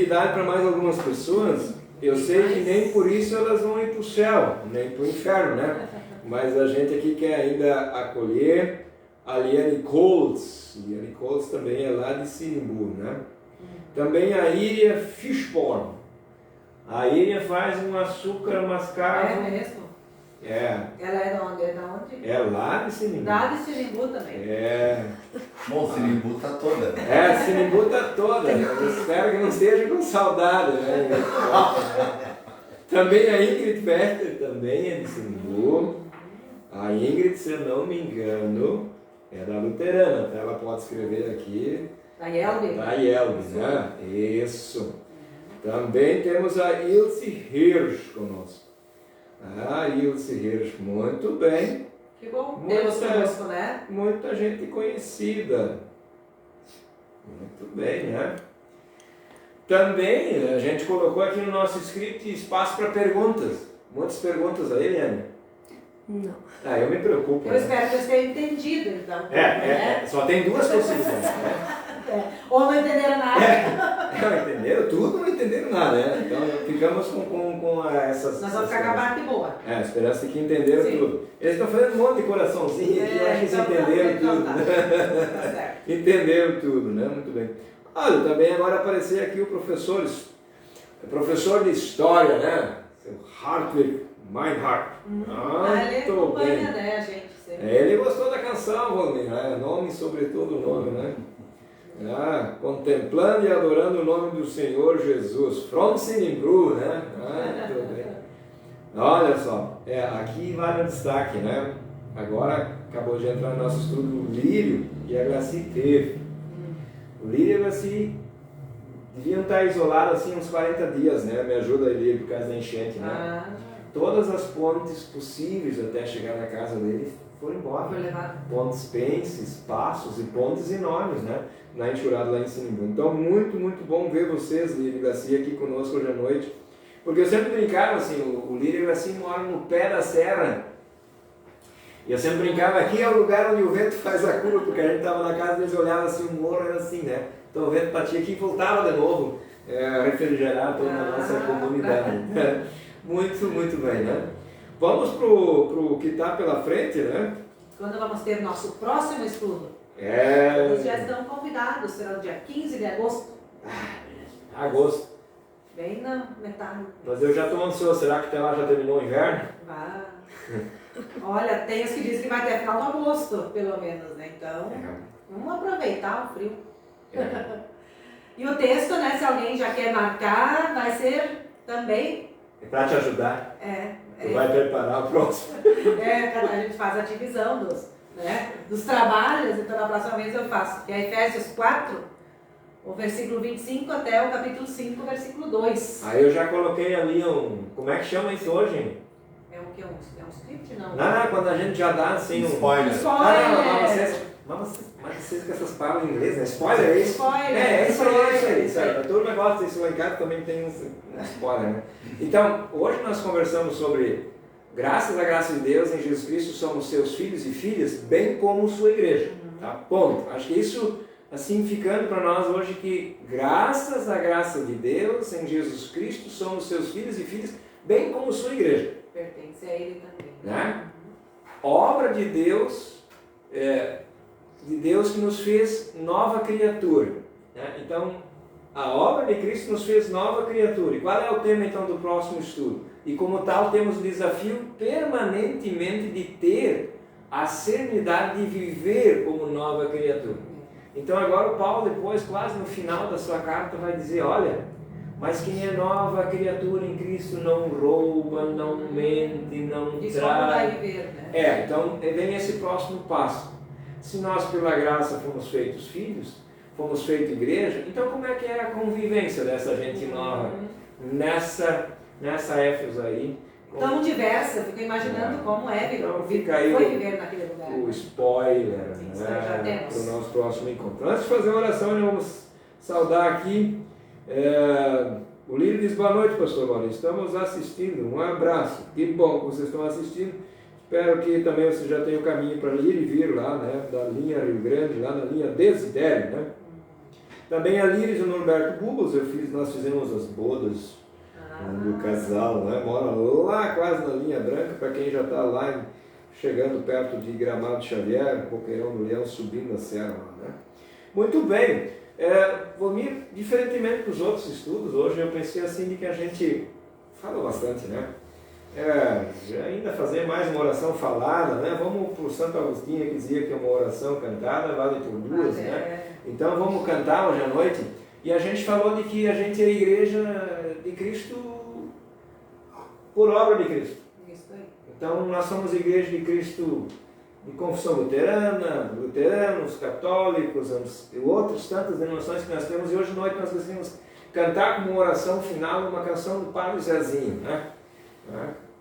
Para mais algumas pessoas, eu sei que nem por isso elas vão ir para o céu, nem para o inferno, né? Mas a gente aqui quer ainda acolher a Liane Colts. Liane Colts também é lá de Sinimbu, né? Também a Iria Fishborn. A Iria faz um açúcar mascavo. É mesmo? É. Ela é de onde? É de onde? É lá de Sinimbu. Lá de Sinimbu também. É. Bom, Sinimbu tá toda. Sinimbu tá toda. Eu espero que não esteja com saudade, né? Também a Ingrid Fester também é de Sinimbu. A Ingrid, se eu não me engano, é da Luterana. Ela pode escrever aqui. Da Yelbe? Da Yelbe, né? Isso. Também temos a Ilse Hirsch conosco. Ah, Ilse Hirsch, muito bem. Que bom tê-los conosco, né? Muita gente conhecida. Muito bem, né? Também a gente colocou aqui no nosso script espaço para perguntas. Muitas perguntas aí, Eliane? Não. Ah, eu me preocupo. Eu espero que vocês tenham entendido, então. Só tem duas possibilidades. Né? Ou não entenderam nada. Não entenderam tudo, não entenderam nada, né? Então ficamos com essas... Nós vamos ficar com a parte boa. A esperança de que entenderam tudo. Eles estão fazendo um monte de coraçãozinho aqui, eu acho que eles entenderam tudo. Tá certo. Entenderam tudo, né? Muito bem. Olha, também agora apareceu aqui o professor de História, né? Seu Hartwig Meinhardt. Ele acompanha, né, a gente sempre. Ele gostou da canção, Valmir, né? Nome sobretudo o nome, né? Contemplando e adorando o nome do Senhor Jesus. From Sinimbu, né? Muito bem. Olha só, aqui vale o destaque, né? Agora acabou de entrar no nosso estudo o Lírio e a Graci teve. O Lírio e a Graci deviam estar isolados assim uns 40 dias, né? Me ajuda ali por causa da enchente, né? Todas as pontes possíveis até chegar na casa dele foram embora. Foi levado. Pontes penses, passos e pontes enormes, né? Na enxurrada lá em Sinimbu. Então, muito, muito bom ver vocês, Lírio e Graci, aqui conosco hoje à noite. Porque eu sempre brincava assim, o Lírio e Graci moram no pé da serra. E eu sempre brincava, aqui é o lugar onde o vento faz a curva, porque a gente estava na casa deles, olhava assim, o morro era assim, né? Então o vento batia aqui e voltava de novo, refrigerar toda a nossa comunidade. Muito, muito bem, né? Vamos pro que está pela frente, né? Quando vamos ter nosso próximo estudo? Todos já estão convidados, será no dia 15 de agosto. Agosto. Bem na metade. Mas eu já estou ansioso, será que até lá já terminou o inverno? Olha, tem os que dizem que vai até final de agosto, pelo menos, né? Então, vamos aproveitar o frio. E o texto, né, se alguém já quer marcar, vai ser também... Para te ajudar. Tu vai preparar o próximo. Cada a gente faz a divisão dos trabalhos, então na próxima vez eu faço. Que é Efésios 4, o versículo 25 até o capítulo 5, versículo 2. Aí eu já coloquei ali como é que chama isso hoje? É o que? É um script? Não. Não, quando a gente já dá assim spoiler. Mas vocês com essas palavras em inglês, né? Spoiler é isso? Spoiler. É isso aí. A turma gosta disso, lá em casa também tem um spoiler, né? Então, hoje nós conversamos sobre graças à graça de Deus em Jesus Cristo somos seus filhos e filhas, bem como sua igreja. Tá? Ponto. Acho que isso, assim, ficando para nós hoje que graças à graça de Deus em Jesus Cristo somos seus filhos e filhas, bem como sua igreja. Pertence a Ele também. Né? Obra de Deus que nos fez nova criatura. Né? Então, a obra de Cristo nos fez nova criatura. E qual é o tema então do próximo estudo? E como tal, temos o desafio permanentemente de ter a serenidade de viver como nova criatura. Então agora o Paulo, depois, quase no final da sua carta, vai dizer, olha, mas quem é nova criatura em Cristo não rouba, não mente, não trai. Viver, né? Então vem esse próximo passo. Se nós pela graça fomos feitos filhos, fomos feitos igreja, então como é que é a convivência dessa gente nova nessa Éfeso aí? Tão diversa, eu fico imaginando como então, fica aí viver naquele lugar. O spoiler para o nosso próximo encontro. Antes de fazer uma oração, nós vamos saudar aqui. O Lírio diz, boa noite, pastor Maurício, estamos assistindo, um abraço, que bom que vocês estão assistindo, espero que também você já tenha o caminho para ir e vir lá, né, da linha Rio Grande, lá na linha Desidério, né? Também a Líris e o Norberto Bubos, nós fizemos as bodas do casal, né? Mora lá quase na linha branca, para quem já está lá chegando perto de Gramado Xavier, Coqueirão do Leão, subindo a serra lá, né? Muito bem. Valmir, diferentemente dos outros estudos, hoje eu pensei assim de que a gente fala bastante, né? Ainda fazer mais uma oração falada, né? Vamos para o Santo Agostinho que dizia que uma oração cantada vale por duas, né? Então vamos cantar hoje à noite. E a gente falou de que a gente é a igreja de Cristo por obra de Cristo. Isso aí. Então nós somos a igreja de Cristo de confissão luterana, luteranos, católicos e outras tantas denominações que nós temos, e hoje à noite nós decidimos cantar como uma oração final uma canção do Padre Zezinho, né?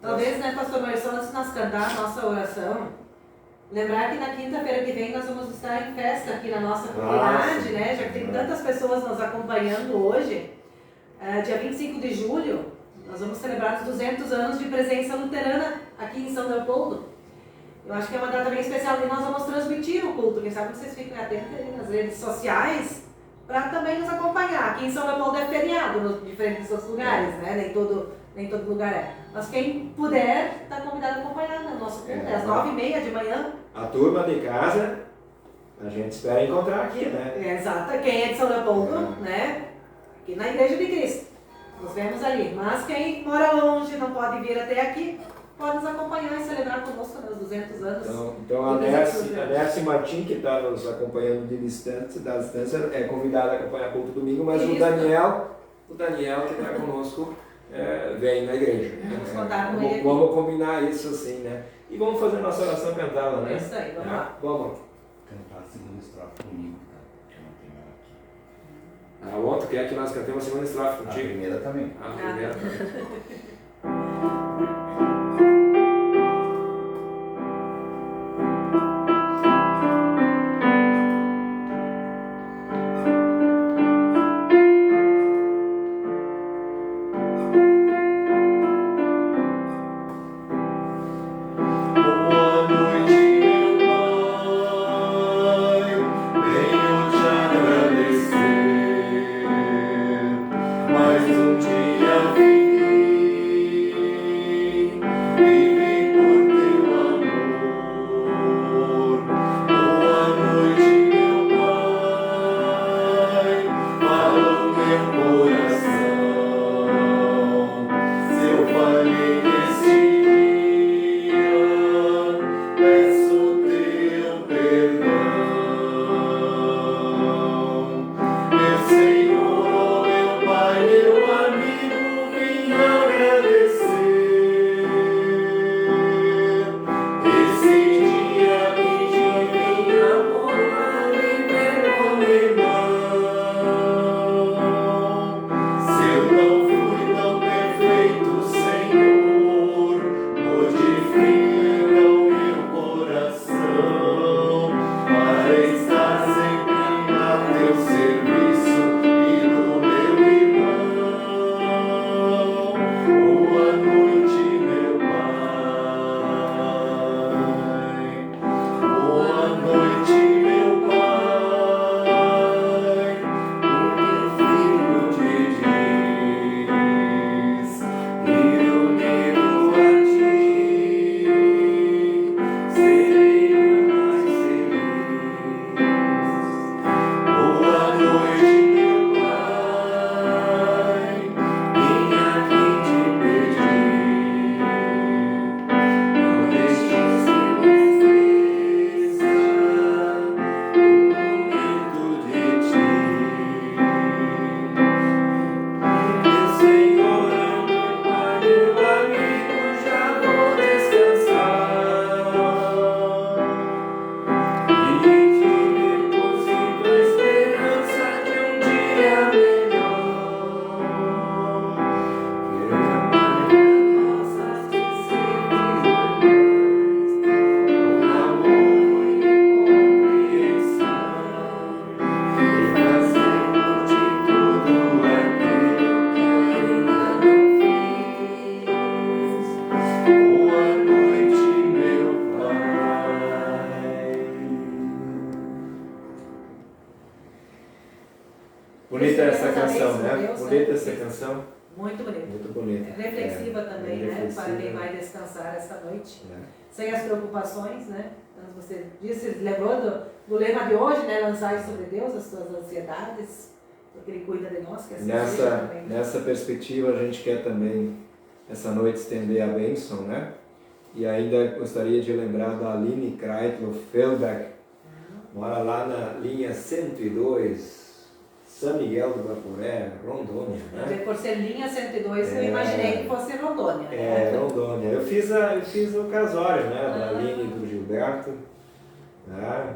Talvez, né, pastor Maurício, antes de nós cantar a nossa oração, lembrar que na quinta-feira que vem nós vamos estar em festa aqui na nossa comunidade, né? Já que tem tantas pessoas nos acompanhando hoje. Dia 25 de julho, nós vamos celebrar os 200 anos de presença luterana aqui em São Leopoldo. Eu acho que é uma data bem especial e nós vamos transmitir o culto. Quem sabe vocês fiquem atentos aí nas redes sociais para também nos acompanhar. Aqui em São Leopoldo é feriado nos diferentes outros lugares, né? Nem todo lugar é. Mas quem puder, está convidado a acompanhar no nosso culto. É às 9h30 de manhã. A turma de casa, a gente espera encontrar aqui, né? Exato. Quem é de São Leopoldo, né? Aqui na Igreja de Cristo. Nos vemos ali. Mas quem mora longe, não pode vir até aqui, pode nos acompanhar e celebrar conosco nos 200 anos. Então a Nerce Martim, que está nos acompanhando da distância, é convidada a acompanhar culto domingo, mas o Daniel que está conosco, vem na igreja. Vamos contar com ele. Vamos combinar isso assim, né? E vamos fazer nossa oração cantada, né? É isso aí, vamos lá. Vamos. Cantar a segunda estrofe comigo, tá? Que eu não tenho aqui. O outro quer que nós cantemos a segunda estrofe A contigo. primeira também. A primeira também. Bonita essa canção, né? Bonita essa canção. Muito bonita. Muito bonita. Reflexiva também, né? Reflexiva. Para quem vai descansar esta noite. Sem as preocupações, né? Então, você disse, lembrou do lema de hoje, né? Lançai sobre Deus as suas ansiedades, porque Ele cuida de nós. Que assim seja também. Nessa perspectiva, a gente quer também, essa noite, estender a bênção, né? E ainda gostaria de lembrar da Aline Kreitlow Feldberg, mora lá na linha 102, São Miguel do Guaporé, Rondônia, né? Por ser linha 102, eu imaginei que fosse Rondônia. Né? Rondônia. Eu fiz o casório, né? Da Aline e do Gilberto. Né?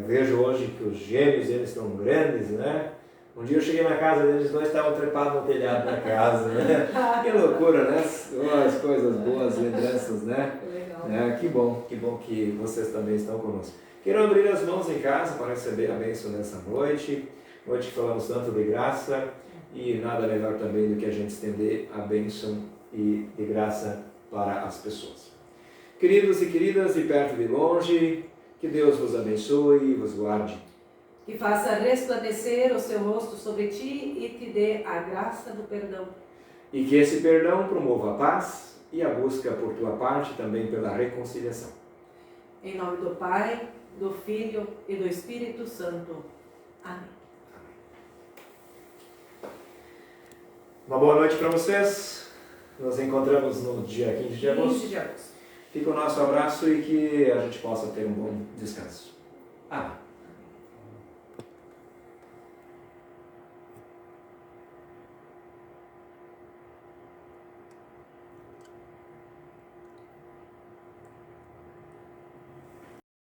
Vejo hoje que os gêmeos, eles estão grandes, né? Um dia eu cheguei na casa deles, dois estavam trepados no telhado da casa, né? Que loucura, né? As coisas boas, lembranças, né? Legal. Que bom que vocês também estão conosco. Quero abrir as mãos em casa para receber a bênção nessa noite. Hoje que falamos tanto de graça e nada melhor também do que a gente estender a bênção e de graça para as pessoas. Queridos e queridas, de perto e de longe, que Deus vos abençoe e vos guarde. Que faça resplandecer o seu rosto sobre ti e te dê a graça do perdão. E que esse perdão promova a paz e a busca por tua parte também pela reconciliação. Em nome do Pai, do Filho e do Espírito Santo. Amém. Uma boa noite para vocês. Nos encontramos no dia 15 de agosto. 15 de agosto. Fica o nosso abraço e que a gente possa ter um bom descanso. Amém.